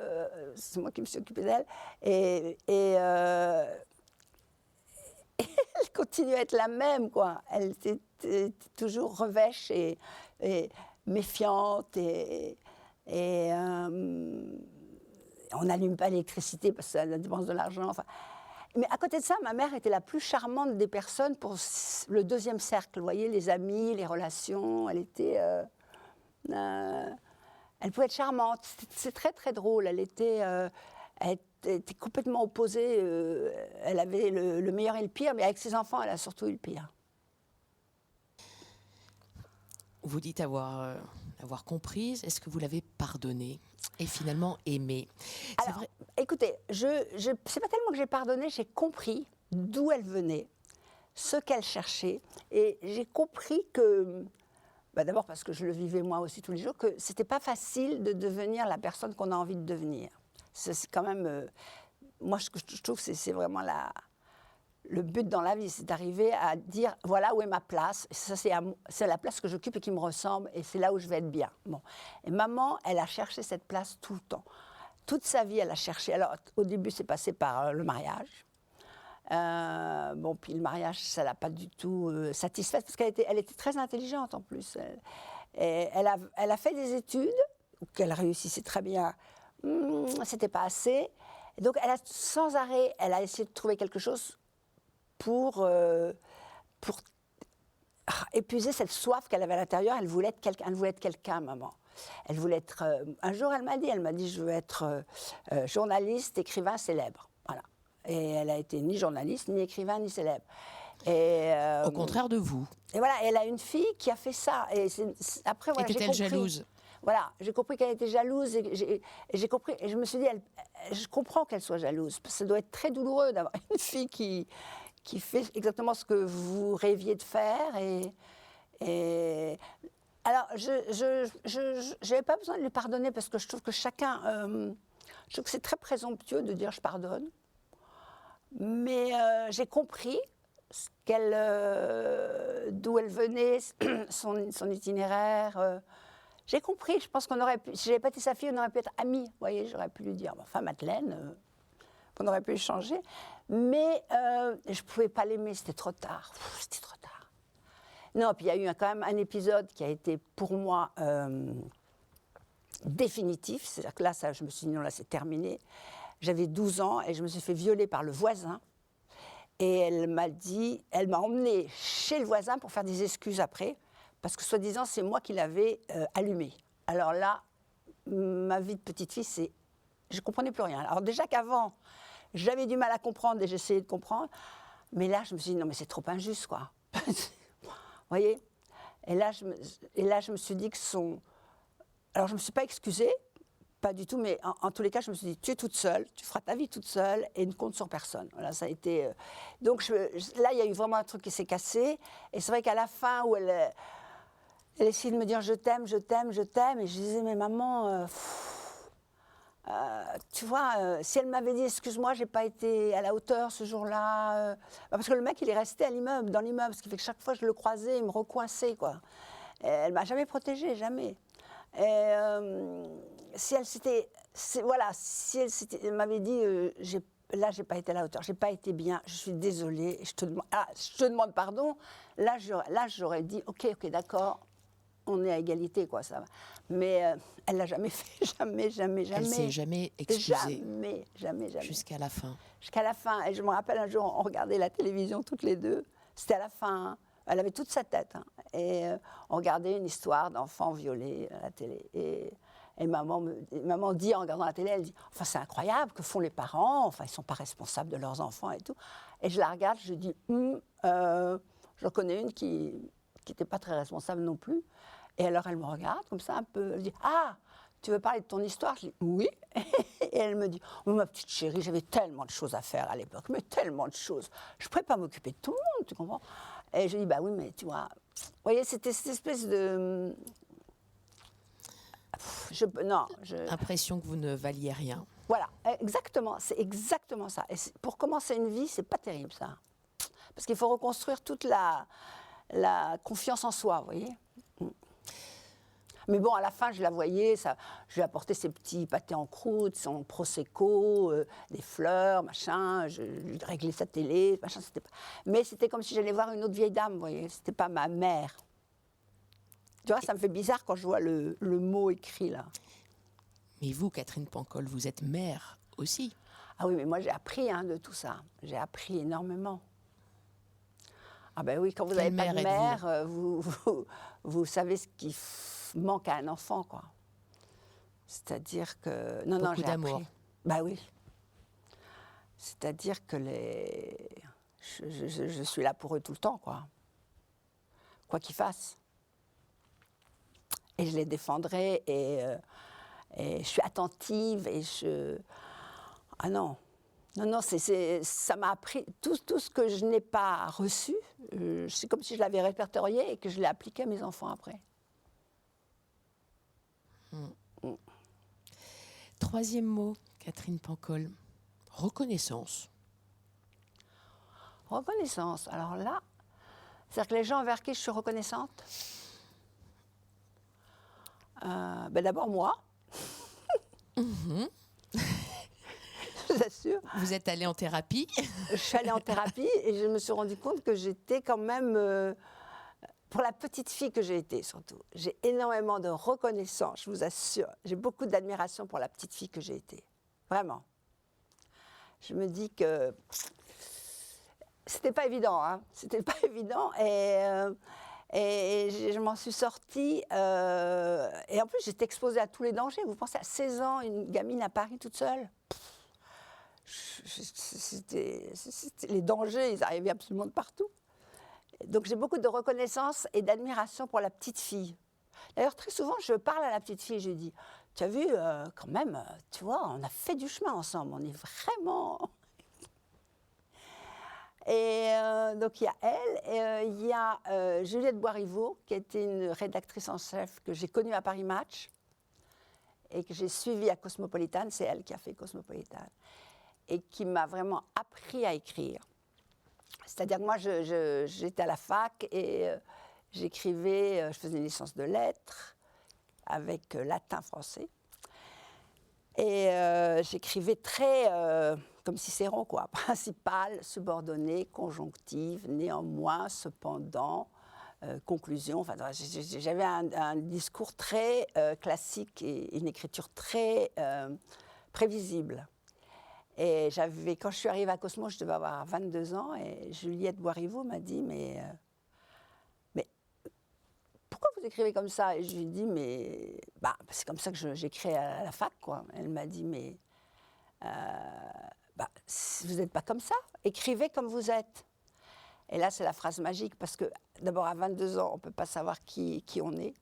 Speaker 2: c'est moi qui me suis occupée d'elle. Et elle continue à être la même, quoi. Elle était toujours revêche et méfiante et on n'allume pas l'électricité parce que ça dépense de l'argent. Enfin. Mais à côté de ça, ma mère était la plus charmante des personnes pour le deuxième cercle. Vous voyez, les amis, les relations. Elle pouvait être charmante. C'est très, très drôle. Elle était complètement opposée. Elle avait le meilleur et le pire, mais avec ses enfants, elle a surtout eu le pire.
Speaker 1: Vous dites avoir comprise. Est-ce que vous l'avez pardonnée et finalement aimée?
Speaker 2: Alors, écoutez, c'est pas tellement que j'ai pardonné, j'ai compris d'où elle venait, ce qu'elle cherchait, et j'ai compris que, d'abord parce que je le vivais moi aussi tous les jours, que c'était pas facile de devenir la personne qu'on a envie de devenir. C'est quand même, moi je trouve que c'est vraiment le but dans la vie, c'est d'arriver à dire voilà où est ma place. Ça, c'est la place que j'occupe et qui me ressemble, et c'est là où je vais être bien. Bon. Et maman, elle a cherché cette place tout le temps. Toute sa vie, elle a cherché. Alors, au début, c'est passé par le mariage. Puis le mariage, ça ne l'a pas du tout satisfaite, parce elle était très intelligente en plus. Elle a fait des études, qu'elle réussissait très bien. C'était pas assez. Et donc, sans arrêt, elle a essayé de trouver quelque chose pour épuiser cette soif qu'elle avait à l'intérieur. Elle voulait être quelqu'un, maman. Elle voulait être... un jour, elle m'a dit, je veux être journaliste, écrivain célèbre. Voilà. Et elle a été ni journaliste, ni écrivain, ni célèbre.
Speaker 1: Au contraire de vous.
Speaker 2: Et voilà, elle a une fille qui a fait ça. Et après, voilà,
Speaker 1: était-elle jalouse?
Speaker 2: Voilà, j'ai compris qu'elle était jalouse et j'ai compris, et je me suis dit, je comprends qu'elle soit jalouse, parce que ça doit être très douloureux d'avoir une fille qui fait exactement ce que vous rêviez de faire. Alors, je n'avais pas besoin de lui pardonner parce que je trouve que je trouve que c'est très présomptueux de dire je pardonne. Mais j'ai compris d'où elle venait, son itinéraire. J'ai compris, je pense si je n'avais pas été sa fille, on aurait pu être amis. Vous voyez, j'aurais pu lui dire, enfin Madeleine, on aurait pu échanger. Mais je ne pouvais pas l'aimer, c'était trop tard. C'était trop tard. Non, puis il y a eu quand même un épisode qui a été pour moi définitif. C'est-à-dire que là, je me suis dit, non, là, c'est terminé. J'avais 12 ans et je me suis fait violer par le voisin. Et elle m'a emmenée chez le voisin pour faire des excuses après. Parce que, soi-disant, c'est moi qui l'avais allumé. Alors là, ma vie de petite fille, je ne comprenais plus rien. Alors déjà qu'avant, j'avais du mal à comprendre et j'essayais de comprendre. Mais là, je me suis dit, non, mais c'est trop injuste, quoi. Vous voyez ? Et là, je me suis dit que Alors, je ne me suis pas excusée, pas du tout, mais en tous les cas, je me suis dit, tu es toute seule, tu feras ta vie toute seule et ne compte sur personne. Voilà, ça a été... Donc là, il y a eu vraiment un truc qui s'est cassé. Et c'est vrai qu'à la fin, où elle essayait de me dire, je t'aime, je t'aime, je t'aime. Et je disais, mais maman... tu vois, si elle m'avait dit excuse-moi, j'ai pas été à la hauteur ce jour-là, parce que le mec il est resté dans l'immeuble, ce qui fait que chaque fois que je le croisais, il me recoinçait, quoi. Et elle m'a jamais protégée, jamais. Et si elle m'avait dit là j'ai pas été à la hauteur, j'ai pas été bien, je suis désolée, je te demande pardon. Là j'aurais dit ok d'accord. On est à égalité, quoi, ça va. Mais elle l'a jamais fait, jamais.
Speaker 1: Elle s'est jamais excusée.
Speaker 2: Jamais.
Speaker 1: Jusqu'à la fin.
Speaker 2: Jusqu'à la fin. Et je me rappelle un jour, on regardait la télévision toutes les deux. C'était à la fin. Hein. Elle avait toute sa tête. Hein. Et on regardait une histoire d'enfants violés à la télé. Et maman dit, en regardant la télé, elle dit, enfin, c'est incroyable, que font les parents ? Enfin, ils ne sont pas responsables de leurs enfants et tout. Et je la regarde, je dis, j'en connais une qui n'était pas très responsable non plus. Et alors, elle me regarde comme ça un peu. Elle dit, ah, tu veux parler de ton histoire ? Je dis, oui. Et elle me dit, oh, ma petite chérie, j'avais tellement de choses à faire à l'époque, mais tellement de choses. Je ne pourrais pas m'occuper de tout le monde, tu comprends ? Et je dis, bah oui, mais tu vois... Vous voyez, c'était cette espèce de...
Speaker 1: Impression que vous ne valiez rien.
Speaker 2: Voilà, exactement, c'est exactement ça. Et pour commencer une vie, c'est pas terrible ça. Parce qu'il faut reconstruire toute la confiance en soi, vous voyez. Mais bon, à la fin, je la voyais, je lui apportais ses petits pâtés en croûte, son prosecco, des fleurs, machin, je lui réglais sa télé, machin, mais c'était comme si j'allais voir une autre vieille dame, vous voyez, c'était pas ma mère. Tu vois, ça me fait bizarre quand je vois le mot écrit là.
Speaker 1: Mais vous, Catherine Pancol, vous êtes mère aussi.
Speaker 2: Ah oui, mais moi j'ai appris de tout ça, j'ai appris énormément. Ah ben oui, quand vous n'avez pas de mère, vous savez ce qui manque à un enfant, quoi. C'est-à-dire que... Non,
Speaker 1: beaucoup d'amour.
Speaker 2: Appris. Bah oui. C'est-à-dire que je suis là pour eux tout le temps, quoi. Quoi qu'ils fassent. Et je les défendrai, et je suis attentive, et je... Ah non. Non, ça m'a appris tout ce que je n'ai pas reçu. C'est comme si je l'avais répertorié et que je l'ai appliqué à mes enfants après.
Speaker 1: Troisième mot, Catherine Pancol, reconnaissance.
Speaker 2: Reconnaissance. Alors là, c'est-à-dire que les gens envers qui je suis reconnaissante, d'abord moi. Je vous assure.
Speaker 1: Vous êtes allée en thérapie?
Speaker 2: Je suis allée en thérapie et je me suis rendu compte que j'étais quand même, pour la petite fille que j'ai été surtout, j'ai énormément de reconnaissance, je vous assure. J'ai beaucoup d'admiration pour la petite fille que j'ai été. Vraiment. Je me dis que c'était pas évident, hein. C'était pas évident et je m'en suis sortie. Et en plus, j'étais exposée à tous les dangers. Vous pensez, à 16 ans, une gamine à Paris toute seule. Les dangers, ils arrivaient absolument de partout. Donc j'ai beaucoup de reconnaissance et d'admiration pour la petite fille. D'ailleurs, très souvent, je parle à la petite fille et je lui dis, tu as vu, quand même, tu vois, on a fait du chemin ensemble, on est vraiment... Et donc il y a elle, il y a Juliette Boiriveau, qui était une rédactrice en chef que j'ai connue à Paris Match et que j'ai suivie à Cosmopolitan, c'est elle qui a fait Cosmopolitan. Et qui m'a vraiment appris à écrire. C'est-à-dire que moi, j'étais à la fac et j'écrivais, je faisais une licence de lettres avec latin, français. Et j'écrivais très, comme Cicéron, quoi, principal, subordonné, conjonctif, néanmoins, cependant, conclusion. Enfin, j'avais un discours très classique et une écriture très prévisible. Et quand je suis arrivée à Cosmo, je devais avoir 22 ans, et Juliette Boiriveau m'a dit, mais pourquoi vous écrivez comme ça? Et je lui ai dit, mais c'est comme ça que j'écris à la fac, quoi. Elle m'a dit, mais vous n'êtes pas comme ça, écrivez comme vous êtes. Et là, c'est la phrase magique, parce que d'abord, à 22 ans, on ne peut pas savoir qui on est.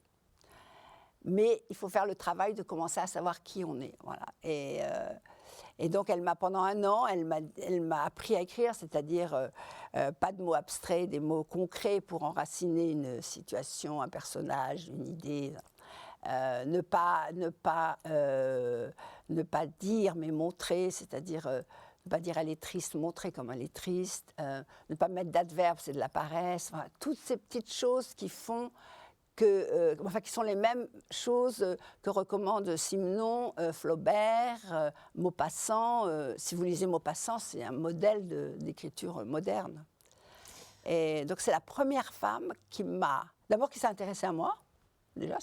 Speaker 2: Mais il faut faire le travail de commencer à savoir qui on est. Voilà. Et donc, pendant un an, elle m'a appris à écrire, c'est-à-dire pas de mots abstraits, des mots concrets pour enraciner une situation, un personnage, une idée. Ne pas dire, mais montrer, c'est-à-dire ne pas dire elle est triste, montrer comme elle est triste. Ne pas mettre d'adverbe, c'est de la paresse. Enfin, toutes ces petites choses qui font... qui sont les mêmes choses que recommandent Simenon, Flaubert, Maupassant. Si vous lisez Maupassant, c'est un modèle d'écriture moderne. Et donc c'est la première femme qui s'est intéressée à moi. Déjà,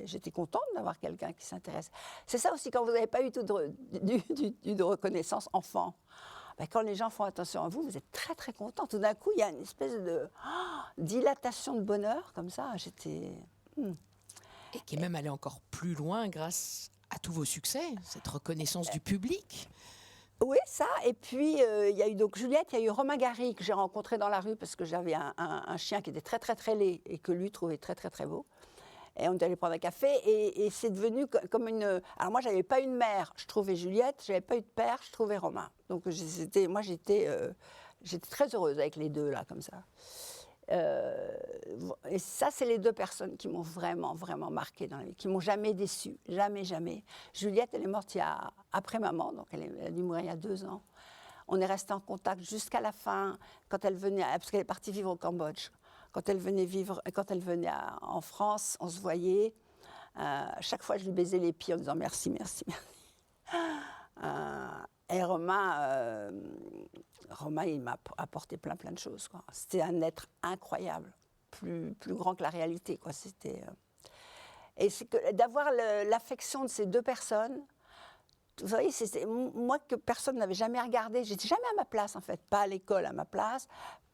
Speaker 2: j'étais contente d'avoir quelqu'un qui s'intéresse. C'est ça aussi, quand vous n'avez pas eu de reconnaissance enfant. Quand les gens font attention à vous, vous êtes très très content. Tout d'un coup, il y a une espèce de dilatation de bonheur, comme ça.
Speaker 1: Et qui est même allé encore plus loin grâce à tous vos succès, cette reconnaissance du public.
Speaker 2: Oui, ça. Et puis, il y a eu donc Juliette, il y a eu Romain Gary, que j'ai rencontré dans la rue parce que j'avais un chien qui était très très très laid et que lui trouvait très très très beau. Et on est allé prendre un café et c'est devenu comme une... Alors moi, je n'avais pas une mère, je trouvais Juliette, je n'avais pas eu de père, je trouvais Romain. Donc j'étais très heureuse avec les deux, là, comme ça. Et ça, c'est les deux personnes qui m'ont vraiment, vraiment marquée dans la vie, qui m'ont jamais déçue, jamais, jamais. Juliette, elle est morte après maman, donc elle a dû mourir il y a 2 ans. On est resté en contact jusqu'à la fin, quand elle venait, parce qu'elle est partie vivre au Cambodge. Quand elle venait en France, on se voyait. Chaque fois, je lui baisais les pieds en disant merci, merci, merci. Et Romain, il m'a apporté plein de choses, quoi. C'était un être incroyable, plus grand que la réalité, quoi. Et c'est que d'avoir l'affection de ces deux personnes. Vous voyez, c'est moi que personne n'avait jamais regardé. J'étais jamais à ma place, en fait. Pas à l'école à ma place,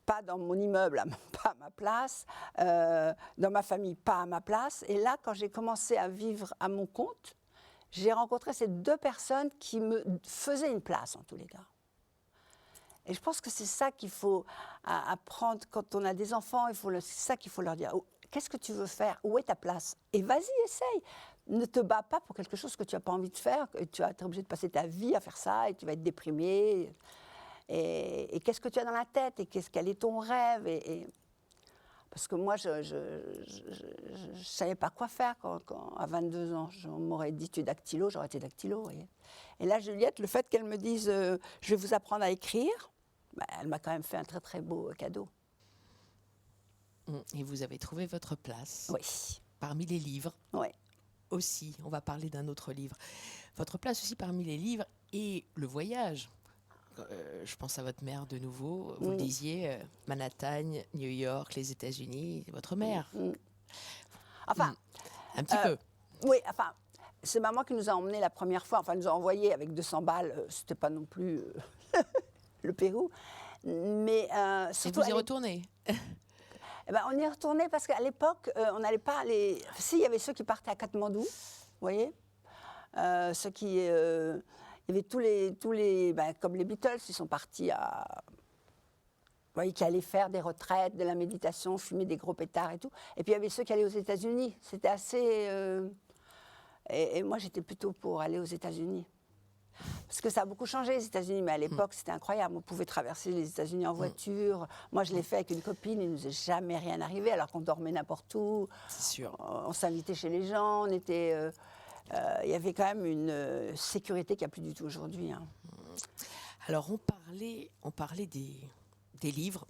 Speaker 2: pas dans mon immeuble, pas à ma place, dans ma famille, pas à ma place. Et là, quand j'ai commencé à vivre à mon compte, j'ai rencontré ces deux personnes qui me faisaient une place, en tous les cas. Et je pense que c'est ça qu'il faut apprendre quand on a des enfants. C'est ça qu'il faut leur dire. Qu'est-ce que tu veux faire? Où est ta place? Et vas-y, essaye. Ne te bats pas pour quelque chose que tu n'as pas envie de faire. Tu vas être obligé de passer ta vie à faire ça et tu vas être déprimé. Et qu'est-ce que tu as dans la tête? Et quel est ton rêve? Parce que moi, je ne savais pas quoi faire à 22 ans. On m'aurait dit, tu es dactylo, j'aurais été dactylo. Voyez. Et là, Juliette, le fait qu'elle me dise, je vais vous apprendre à écrire, elle m'a quand même fait un très, très beau cadeau.
Speaker 1: Et vous avez trouvé votre place.
Speaker 2: Oui.
Speaker 1: Parmi les livres.
Speaker 2: Oui.
Speaker 1: Aussi, on va parler d'un autre livre. Votre place aussi parmi les livres et le voyage. Je pense à votre mère de nouveau. Vous le disiez, Manhattan, New York, les États-Unis, votre mère.
Speaker 2: Enfin,
Speaker 1: un petit peu.
Speaker 2: Oui, enfin, c'est maman qui nous a emmenés la première fois. Enfin, elle nous a envoyés avec 200 balles. C'était pas non plus le Pérou. Mais surtout.
Speaker 1: Et vous y retournez?
Speaker 2: On y est retourné parce qu'à l'époque, on n'allait pas aller. Si, il y avait ceux qui partaient à Katmandou, vous voyez, ceux qui. Il y avait tous les comme les Beatles, ils sont partis vous voyez, qui allaient faire des retraites, de la méditation, fumer des gros pétards et tout. Et puis il y avait ceux qui allaient aux États-Unis. C'était assez. Et moi, j'étais plutôt pour aller aux États-Unis. Parce que ça a beaucoup changé, les États-Unis, mais à l'époque, c'était incroyable. On pouvait traverser les États-Unis en voiture. Moi, je l'ai fait avec une copine, il ne nous est jamais rien arrivé, alors qu'on dormait n'importe où.
Speaker 1: C'est sûr.
Speaker 2: On s'invitait chez les gens, on était... il y avait quand même une sécurité qu'il n'y a plus du tout aujourd'hui. Hein.
Speaker 1: Alors, on parlait des livres.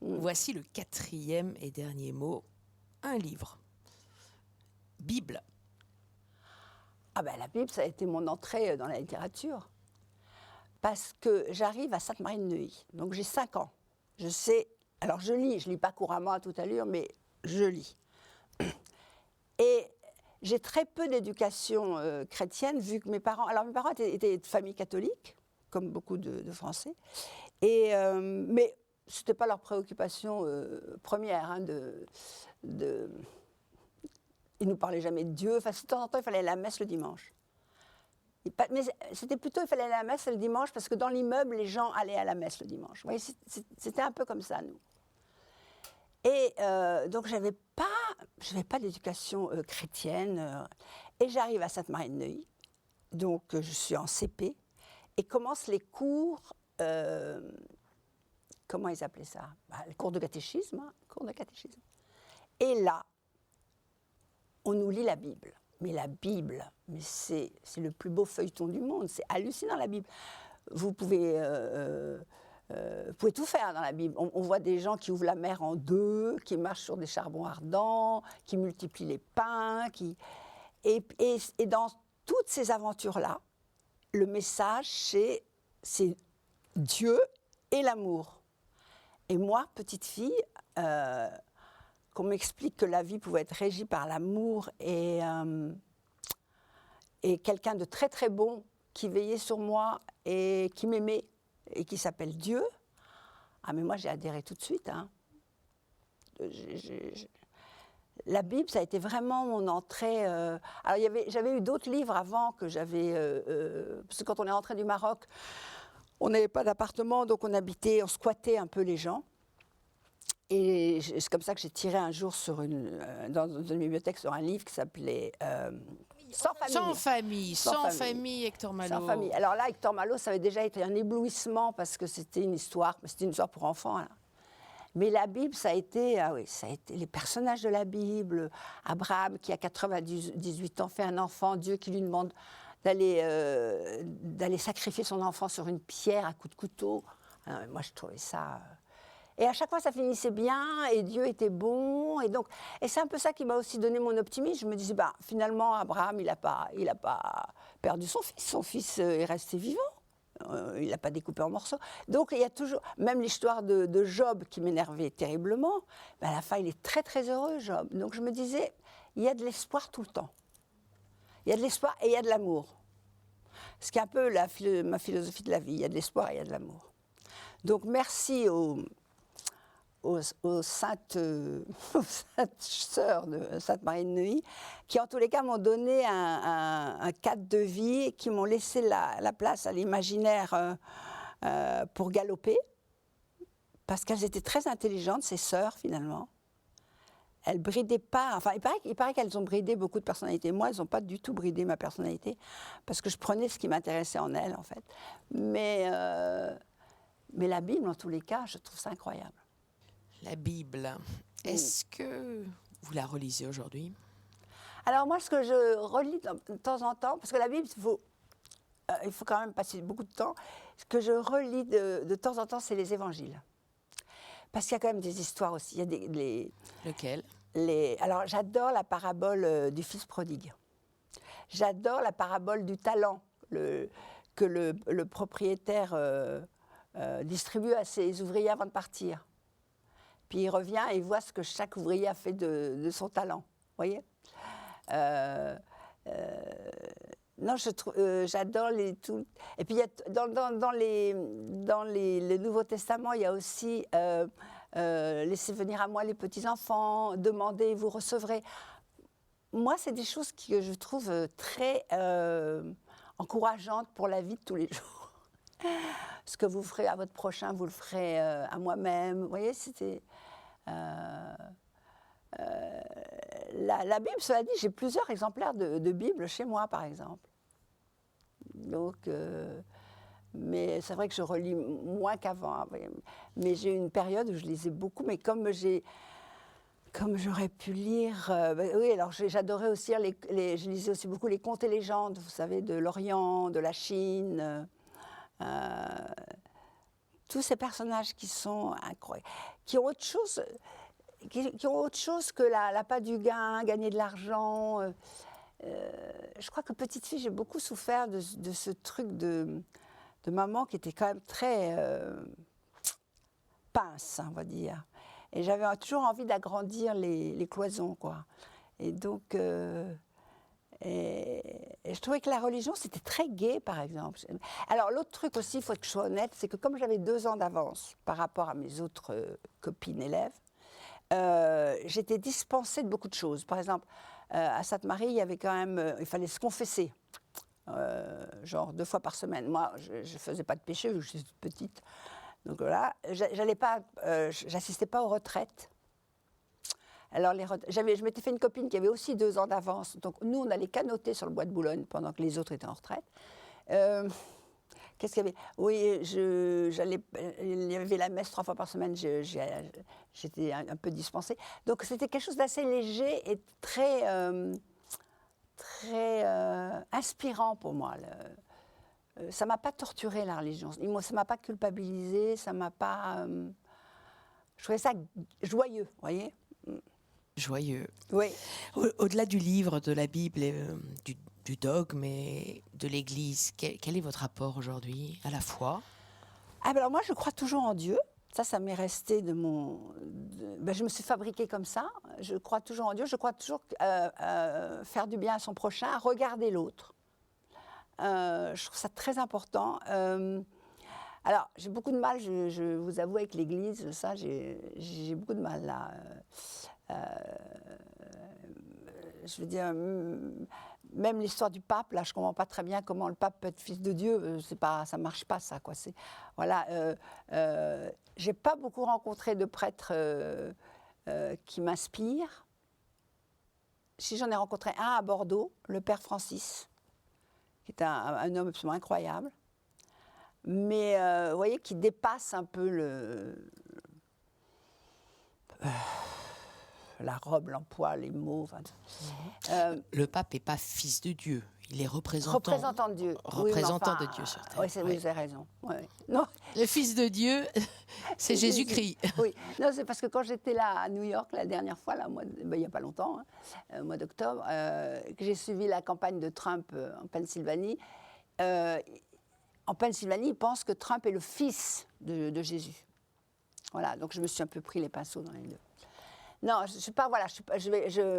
Speaker 1: Voici le 4e et dernier mot. Un livre. Bible.
Speaker 2: La Bible, ça a été mon entrée dans la littérature. Parce que j'arrive à Sainte-Marie-de-Neuilly. Donc j'ai 5 ans. Je sais... Alors je lis pas couramment à toute allure, mais je lis. Et j'ai très peu d'éducation chrétienne, vu que mes parents étaient de famille catholique, comme beaucoup de Français. Mais ce n'était pas leur préoccupation première, hein, ils ne nous parlaient jamais de Dieu. Enfin, de temps en temps, il fallait aller à la messe le dimanche. Mais c'était plutôt, il fallait aller à la messe le dimanche, parce que dans l'immeuble, les gens allaient à la messe le dimanche. Vous voyez, c'était un peu comme ça, nous. Et donc, je n'avais pas d'éducation chrétienne. Et j'arrive à Sainte-Marie-de-Neuilly. Donc, je suis en CP. Et commencent les cours... comment ils appelaient ça? Les cours de catéchisme. Et là, on nous lit la Bible. Mais la Bible, c'est le plus beau feuilleton du monde. C'est hallucinant, la Bible. Vous pouvez tout faire dans la Bible. On voit des gens qui ouvrent la mer en deux, qui marchent sur des charbons ardents, qui multiplient les pains. Et dans toutes ces aventures-là, le message, c'est Dieu et l'amour. Et moi, petite fille... qu'on m'explique que la vie pouvait être régie par l'amour et quelqu'un de très très bon qui veillait sur moi et qui m'aimait et qui s'appelle Dieu. Mais moi j'ai adhéré tout de suite. Hein. La Bible, ça a été vraiment mon entrée. Alors j'avais eu d'autres livres avant que j'avais... parce que quand on est rentré du Maroc, on n'avait pas d'appartement, donc on squattait un peu les gens. Et c'est comme ça que j'ai tiré un jour dans une bibliothèque sur un livre qui s'appelait Sans famille, Hector Malot. Sans famille. Alors là, Hector Malot, ça avait déjà été un éblouissement parce que c'était une histoire pour enfants. Là. Mais la Bible, ça a été les personnages de la Bible. Abraham, qui a 98 ans, fait un enfant. Dieu qui lui demande d'aller sacrifier son enfant sur une pierre à coups de couteau. Alors, moi, je trouvais ça... Et à chaque fois, ça finissait bien, et Dieu était bon. Et c'est un peu ça qui m'a aussi donné mon optimisme. Je me disais, finalement, Abraham, il n'a pas perdu son fils. Son fils est resté vivant. Il l'a pas découpé en morceaux. Donc, il y a toujours, même l'histoire de Job qui m'énervait terriblement, à la fin, il est très, très heureux, Job. Donc, je me disais, il y a de l'espoir tout le temps. Il y a de l'espoir et il y a de l'amour. Ce qui est un peu ma philosophie de la vie. Il y a de l'espoir et il y a de l'amour. Donc, merci aux saintes sœurs de Sainte-Marie de Neuilly, qui en tous les cas m'ont donné un cadre de vie et qui m'ont laissé la place à l'imaginaire pour galoper, parce qu'elles étaient très intelligentes, ces sœurs finalement. Elles bridaient pas, enfin il paraît qu'elles ont bridé beaucoup de personnalités. Moi, elles n'ont pas du tout bridé ma personnalité, parce que je prenais ce qui m'intéressait en elles en fait. Mais la Bible, en tous les cas, je trouve ça incroyable.
Speaker 1: La Bible, est-ce que vous la relisez aujourd'hui?
Speaker 2: Alors moi, ce que je relis de temps en temps, parce que la Bible, il faut quand même passer beaucoup de temps, ce que je relis de temps en temps, c'est les évangiles. Parce qu'il y a quand même des histoires aussi. Il y a
Speaker 1: Lequel?
Speaker 2: Alors j'adore la parabole du fils prodigue. J'adore la parabole du talent que le propriétaire distribue à ses ouvriers avant de partir. Puis il revient et il voit ce que chaque ouvrier a fait de son talent. Vous voyez ? Non, j'adore tout. Et puis, dans le Nouveau Testament, il y a aussi laissez venir à moi les petits-enfants, demandez, vous recevrez. Moi, c'est des choses que je trouve très encourageantes pour la vie de tous les jours. Ce que vous ferez à votre prochain, vous le ferez à moi-même. Vous voyez, c'était... la Bible, cela dit, j'ai plusieurs exemplaires de Bible chez moi, par exemple. Donc, mais c'est vrai que je relis moins qu'avant. Mais j'ai eu une période où je lisais beaucoup, mais comme j'aurais pu lire... oui, alors j'adorais aussi je lisais aussi beaucoup les contes et légendes, vous savez, de l'Orient, de la Chine... tous ces personnages qui sont incroyables, qui ont autre chose que l'appât du gain, gagner de l'argent. Je crois que petite fille, j'ai beaucoup souffert de ce truc de maman qui était quand même très pince, on va dire. Et j'avais toujours envie d'agrandir les cloisons, quoi. Et donc... Et je trouvais que la religion, c'était très gai, par exemple. Alors, l'autre truc aussi, il faut que je sois honnête, c'est que comme j'avais 2 ans d'avance par rapport à mes autres copines élèves, j'étais dispensée de beaucoup de choses. Par exemple, à Sainte-Marie, il y avait quand même... il fallait se confesser, genre 2 fois par semaine. Moi, je ne faisais pas de péché, vu que j'étais toute petite. Donc voilà, j'assistais pas aux retraites. Alors, je m'étais fait une copine qui avait aussi 2 ans d'avance. Donc, nous, on allait canoter sur le bois de Boulogne pendant que les autres étaient en retraite. Qu'est-ce qu'il y avait ? Oui, il y avait la messe 3 fois par semaine. J'étais un peu dispensée. Donc, c'était quelque chose d'assez léger et très inspirant pour moi. Ça ne m'a pas torturée, la religion. Ça ne m'a pas culpabilisée. Ça m'a pas... je trouvais ça joyeux, vous voyez ?
Speaker 1: Joyeux.
Speaker 2: Oui.
Speaker 1: Au-delà du livre, de la Bible, du dogme et de l'Église, quel est votre rapport aujourd'hui à la foi ?
Speaker 2: Alors moi, je crois toujours en Dieu. Ça m'est resté de mon... je me suis fabriquée comme ça. Je crois toujours en Dieu. Je crois toujours faire du bien à son prochain, regarder l'autre. Je trouve ça très important. Alors, j'ai beaucoup de mal, je vous avoue, avec l'Église, ça, j'ai beaucoup de mal, là. Je veux dire, même l'histoire du pape, là, je ne comprends pas très bien comment le pape peut être fils de Dieu. Ça ne marche pas, ça, quoi. Voilà. Je n'ai pas beaucoup rencontré de prêtres qui m'inspirent. Si j'en ai rencontré un à Bordeaux, le père Francis, qui est un homme absolument incroyable. Mais, vous voyez, qui dépasse un peu La robe, l'emploi, les mots.
Speaker 3: Le pape n'est pas fils de Dieu, il est représentant
Speaker 2: de Dieu.
Speaker 3: Représentant de Dieu sur terre.
Speaker 2: Oui, vous avez raison. Ouais. Non.
Speaker 3: Le fils de Dieu, c'est Jésus-Christ.
Speaker 2: Oui, non, c'est parce que quand j'étais là à New York la dernière fois, là, il n'y a pas longtemps, au mois d'octobre, que j'ai suivi la campagne de Trump en Pennsylvanie. En Pennsylvanie, ils pensent que Trump est le fils de Jésus. Voilà, donc je me suis un peu pris les pinceaux dans les deux. Non, je suis pas, voilà,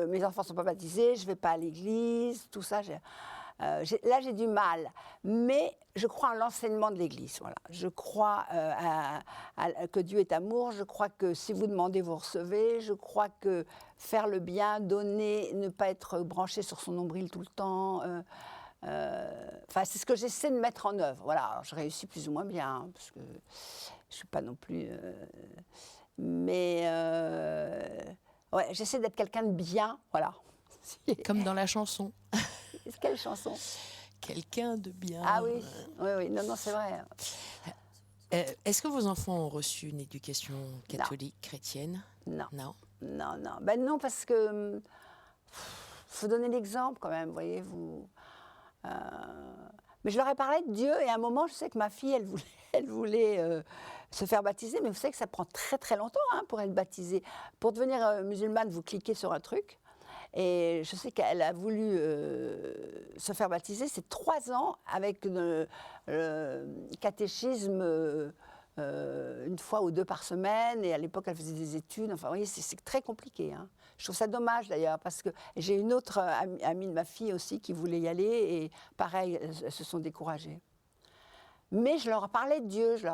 Speaker 2: mes enfants ne sont pas baptisés, je ne vais pas à l'église, tout ça. Là, j'ai du mal. Mais je crois en l'enseignement de l'église. Voilà. Je crois que Dieu est amour. Je crois que si vous demandez, vous recevez. Je crois que faire le bien, donner, ne pas être branché sur son nombril tout le temps. C'est ce que j'essaie de mettre en œuvre. Voilà. Alors, je réussis plus ou moins bien, hein, parce que je ne suis pas non plus... Mais ouais, j'essaie d'être quelqu'un de bien, voilà.
Speaker 3: Comme dans la chanson.
Speaker 2: Quelle chanson?
Speaker 3: Quelqu'un de bien.
Speaker 2: Ah oui, oui, non, c'est vrai.
Speaker 3: Est-ce que vos enfants ont reçu une éducation catholique, chrétienne?
Speaker 2: Non.
Speaker 3: Non.
Speaker 2: Ben non, parce que faut donner l'exemple quand même, voyez-vous. Mais je leur ai parlé de Dieu et à un moment, je sais que ma fille, elle voulait se faire baptiser, mais vous savez que ça prend très très longtemps pour être baptisée. Pour devenir musulmane, vous cliquez sur un truc. Et je sais qu'elle a voulu se faire baptiser. C'est 3 ans avec le catéchisme une fois ou 2 par semaine. Et à l'époque, elle faisait des études. Enfin, vous voyez, c'est très compliqué. Hein. Je trouve ça dommage d'ailleurs, parce que j'ai une autre amie de ma fille aussi qui voulait y aller. Et pareil, elles se sont découragées. Mais je leur parlais de Dieu. Je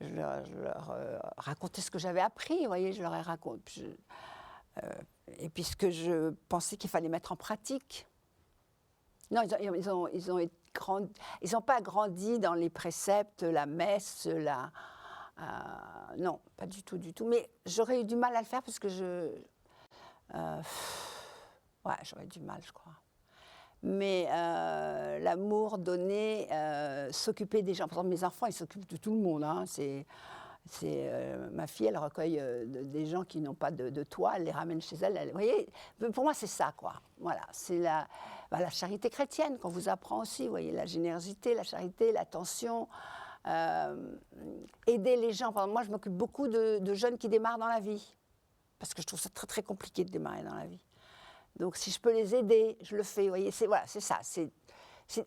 Speaker 2: leur racontais ce que j'avais appris. Vous voyez, je leur ai raconté. Et puisque je pensais qu'il fallait mettre en pratique. Non, ils n'ont pas grandi dans les préceptes, la messe, non, pas du tout, du tout. Mais j'aurais eu du mal à le faire parce que ouais, j'aurais eu du mal, je crois. Mais l'amour donné, s'occuper des gens. Par exemple, mes enfants, ils s'occupent de tout le monde. Hein. Ma fille, elle recueille des gens qui n'ont pas de toit, elle les ramène chez elle. Vous voyez, pour moi, c'est ça, quoi. Voilà, c'est la charité chrétienne qu'on vous apprend aussi. Vous voyez, la générosité, la charité, l'attention, aider les gens. Par exemple, moi, je m'occupe beaucoup de jeunes qui démarrent dans la vie, parce que je trouve ça très très compliqué de démarrer dans la vie. Donc, si je peux les aider, je le fais. Vous voyez, c'est ça.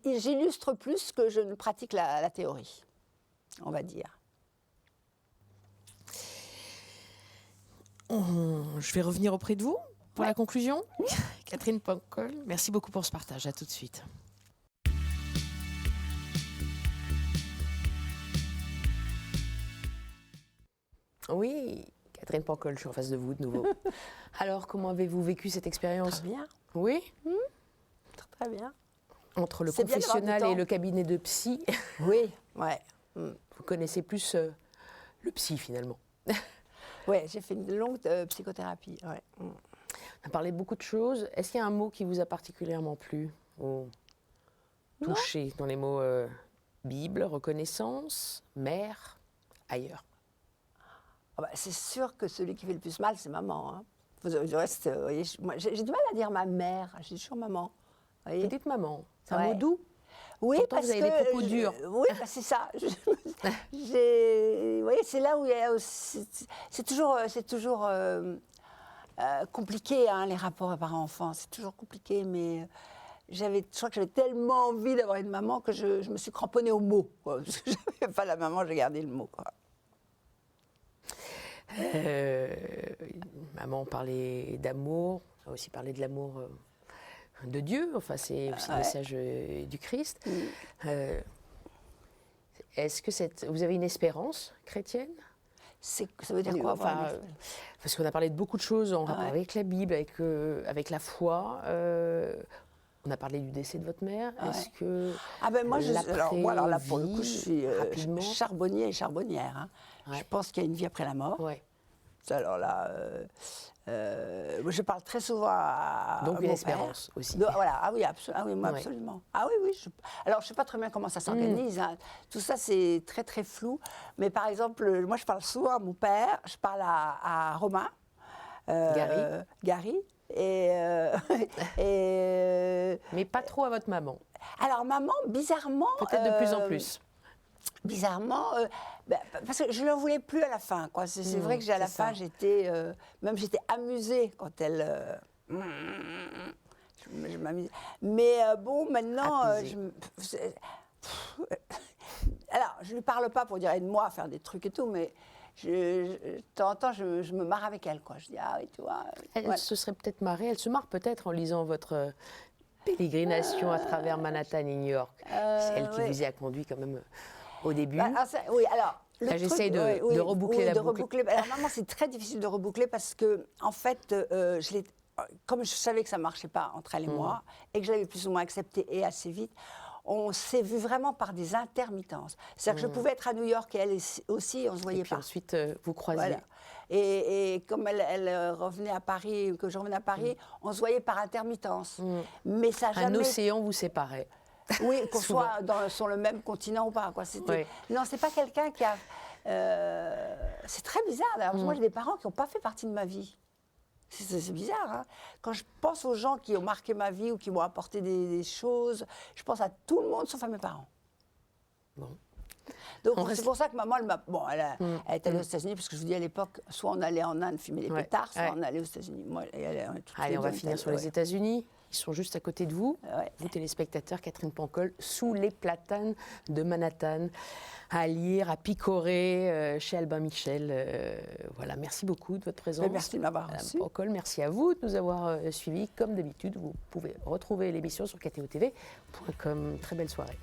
Speaker 2: J'illustre plus que je ne pratique la théorie, on va dire.
Speaker 3: Je vais revenir auprès de vous pour la conclusion. Catherine Pancol, merci beaucoup pour ce partage. À tout de suite.
Speaker 1: Oui, Catherine Pancol, je suis en face de vous de nouveau. Alors, comment avez-vous vécu cette expérience?
Speaker 2: Très bien.
Speaker 1: Oui.
Speaker 2: Très bien.
Speaker 1: Entre le confessionnal et le cabinet de psy.
Speaker 2: Oui, ouais.
Speaker 1: Vous connaissez plus le psy, finalement.
Speaker 2: Oui, j'ai fait une longue psychothérapie. Ouais.
Speaker 1: On a parlé de beaucoup de choses. Est-ce qu'il y a un mot qui vous a particulièrement plu ou touché dans les mots Bible, reconnaissance, mère, ailleurs?
Speaker 2: C'est sûr que celui qui fait le plus mal, c'est maman. Hein. Du reste, voyez, j'ai du mal à dire ma mère. Je dis toujours maman.
Speaker 1: Vous dites maman. C'est un mot doux?
Speaker 2: Oui,
Speaker 1: pourtant,
Speaker 2: parce
Speaker 1: vous avez
Speaker 2: que
Speaker 1: des propos durs.
Speaker 2: Oui, c'est ça. Vous voyez, c'est là où il y a aussi, c'est toujours compliqué, hein, les rapports parents-enfants. C'est toujours compliqué, mais je crois que j'avais tellement envie d'avoir une maman que je me suis cramponnée au mot. Parce que je n'avais pas la maman, j'ai gardé le mot. Quoi.
Speaker 1: Maman parlait d'amour, on a aussi parlé de l'amour de Dieu, enfin c'est aussi le message du Christ. Est-ce que vous avez une espérance chrétienne?
Speaker 2: Ça veut dire quoi?
Speaker 1: Parce qu'on a parlé de beaucoup de choses en rapport avec la Bible, avec la foi. On a parlé du décès de votre mère. Est-ce que
Speaker 2: moi, alors là, pour le coup, je suis charbonnier et charbonnière. Hein. Je pense qu'il y a une vie après la mort.
Speaker 1: Ouais.
Speaker 2: Alors là, je parle très souvent à
Speaker 1: Donc
Speaker 2: mon
Speaker 1: une
Speaker 2: père.
Speaker 1: espérance aussi.
Speaker 2: Voilà, ah oui, moi,
Speaker 1: Ouais.
Speaker 2: absolument. Ah oui, oui. Alors, je ne sais pas très bien comment ça s'organise. Hein. Tout ça, c'est très, très flou. Mais par exemple, moi, je parle souvent à mon père, je parle à Romain. Gary.
Speaker 1: Mais pas trop à votre maman.
Speaker 2: Alors, maman, bizarrement...
Speaker 1: Peut-être de plus en plus.
Speaker 2: Bizarrement, parce que je ne l'en voulais plus à la fin. Quoi. C'est vrai que à la fin, j'étais amusée quand elle... je m'amusais. Mais bon, maintenant, alors, je ne lui parle pas pour dire aide-moi à faire des trucs et tout, mais de temps en temps, je me marre avec elle. Quoi. Je dis, ah oui, tu vois...
Speaker 1: Elle se serait peut-être marrée, elle se marre peut-être en lisant votre pélégrination à travers Manhattan et New York. C'est elle qui vous y a conduit quand même au début.
Speaker 2: Oui, alors...
Speaker 1: J'essaye de reboucler la boucle.
Speaker 2: Alors, maman, c'est très difficile de reboucler parce que, en fait, comme je savais que ça ne marchait pas entre elle et moi, et que je l'avais plus ou moins accepté et assez vite, on s'est vu vraiment par des intermittences. C'est-à-dire que je pouvais être à New York et elle aussi, on ne se voyait
Speaker 1: et puis
Speaker 2: pas.
Speaker 1: Ensuite, vous croisiez.
Speaker 2: Voilà. Et comme elle revenait à Paris, que je revenais à Paris, on se voyait par intermittence. Mais ça jamais...
Speaker 1: Un océan vous séparait.
Speaker 2: Oui, qu'on soit sur le même continent ou pas. Quoi. Non, c'est pas quelqu'un qui a... c'est très bizarre. D'ailleurs. Moi, j'ai des parents qui n'ont pas fait partie de ma vie. C'est bizarre. Hein. Quand je pense aux gens qui ont marqué ma vie ou qui m'ont apporté des choses, je pense à tout le monde sauf à mes parents.
Speaker 1: Bon.
Speaker 2: Donc c'est pour ça que maman, elle est allée aux États-Unis, parce que je vous dis à l'époque, soit on allait en Inde fumer les pétards, soit on allait aux États-Unis. Moi,
Speaker 1: allez, on va finir sur les États-Unis. Ils sont juste à côté de vous, vous téléspectateurs, Catherine Pancol, sous les platanes de Manhattan, à lire, à picorer chez Albin Michel. Voilà, merci beaucoup de votre présence.
Speaker 2: Merci de m'avoir reçu.
Speaker 1: Pancol, merci à vous de nous avoir suivis. Comme d'habitude, vous pouvez retrouver l'émission sur ktotv.com. Très belle soirée.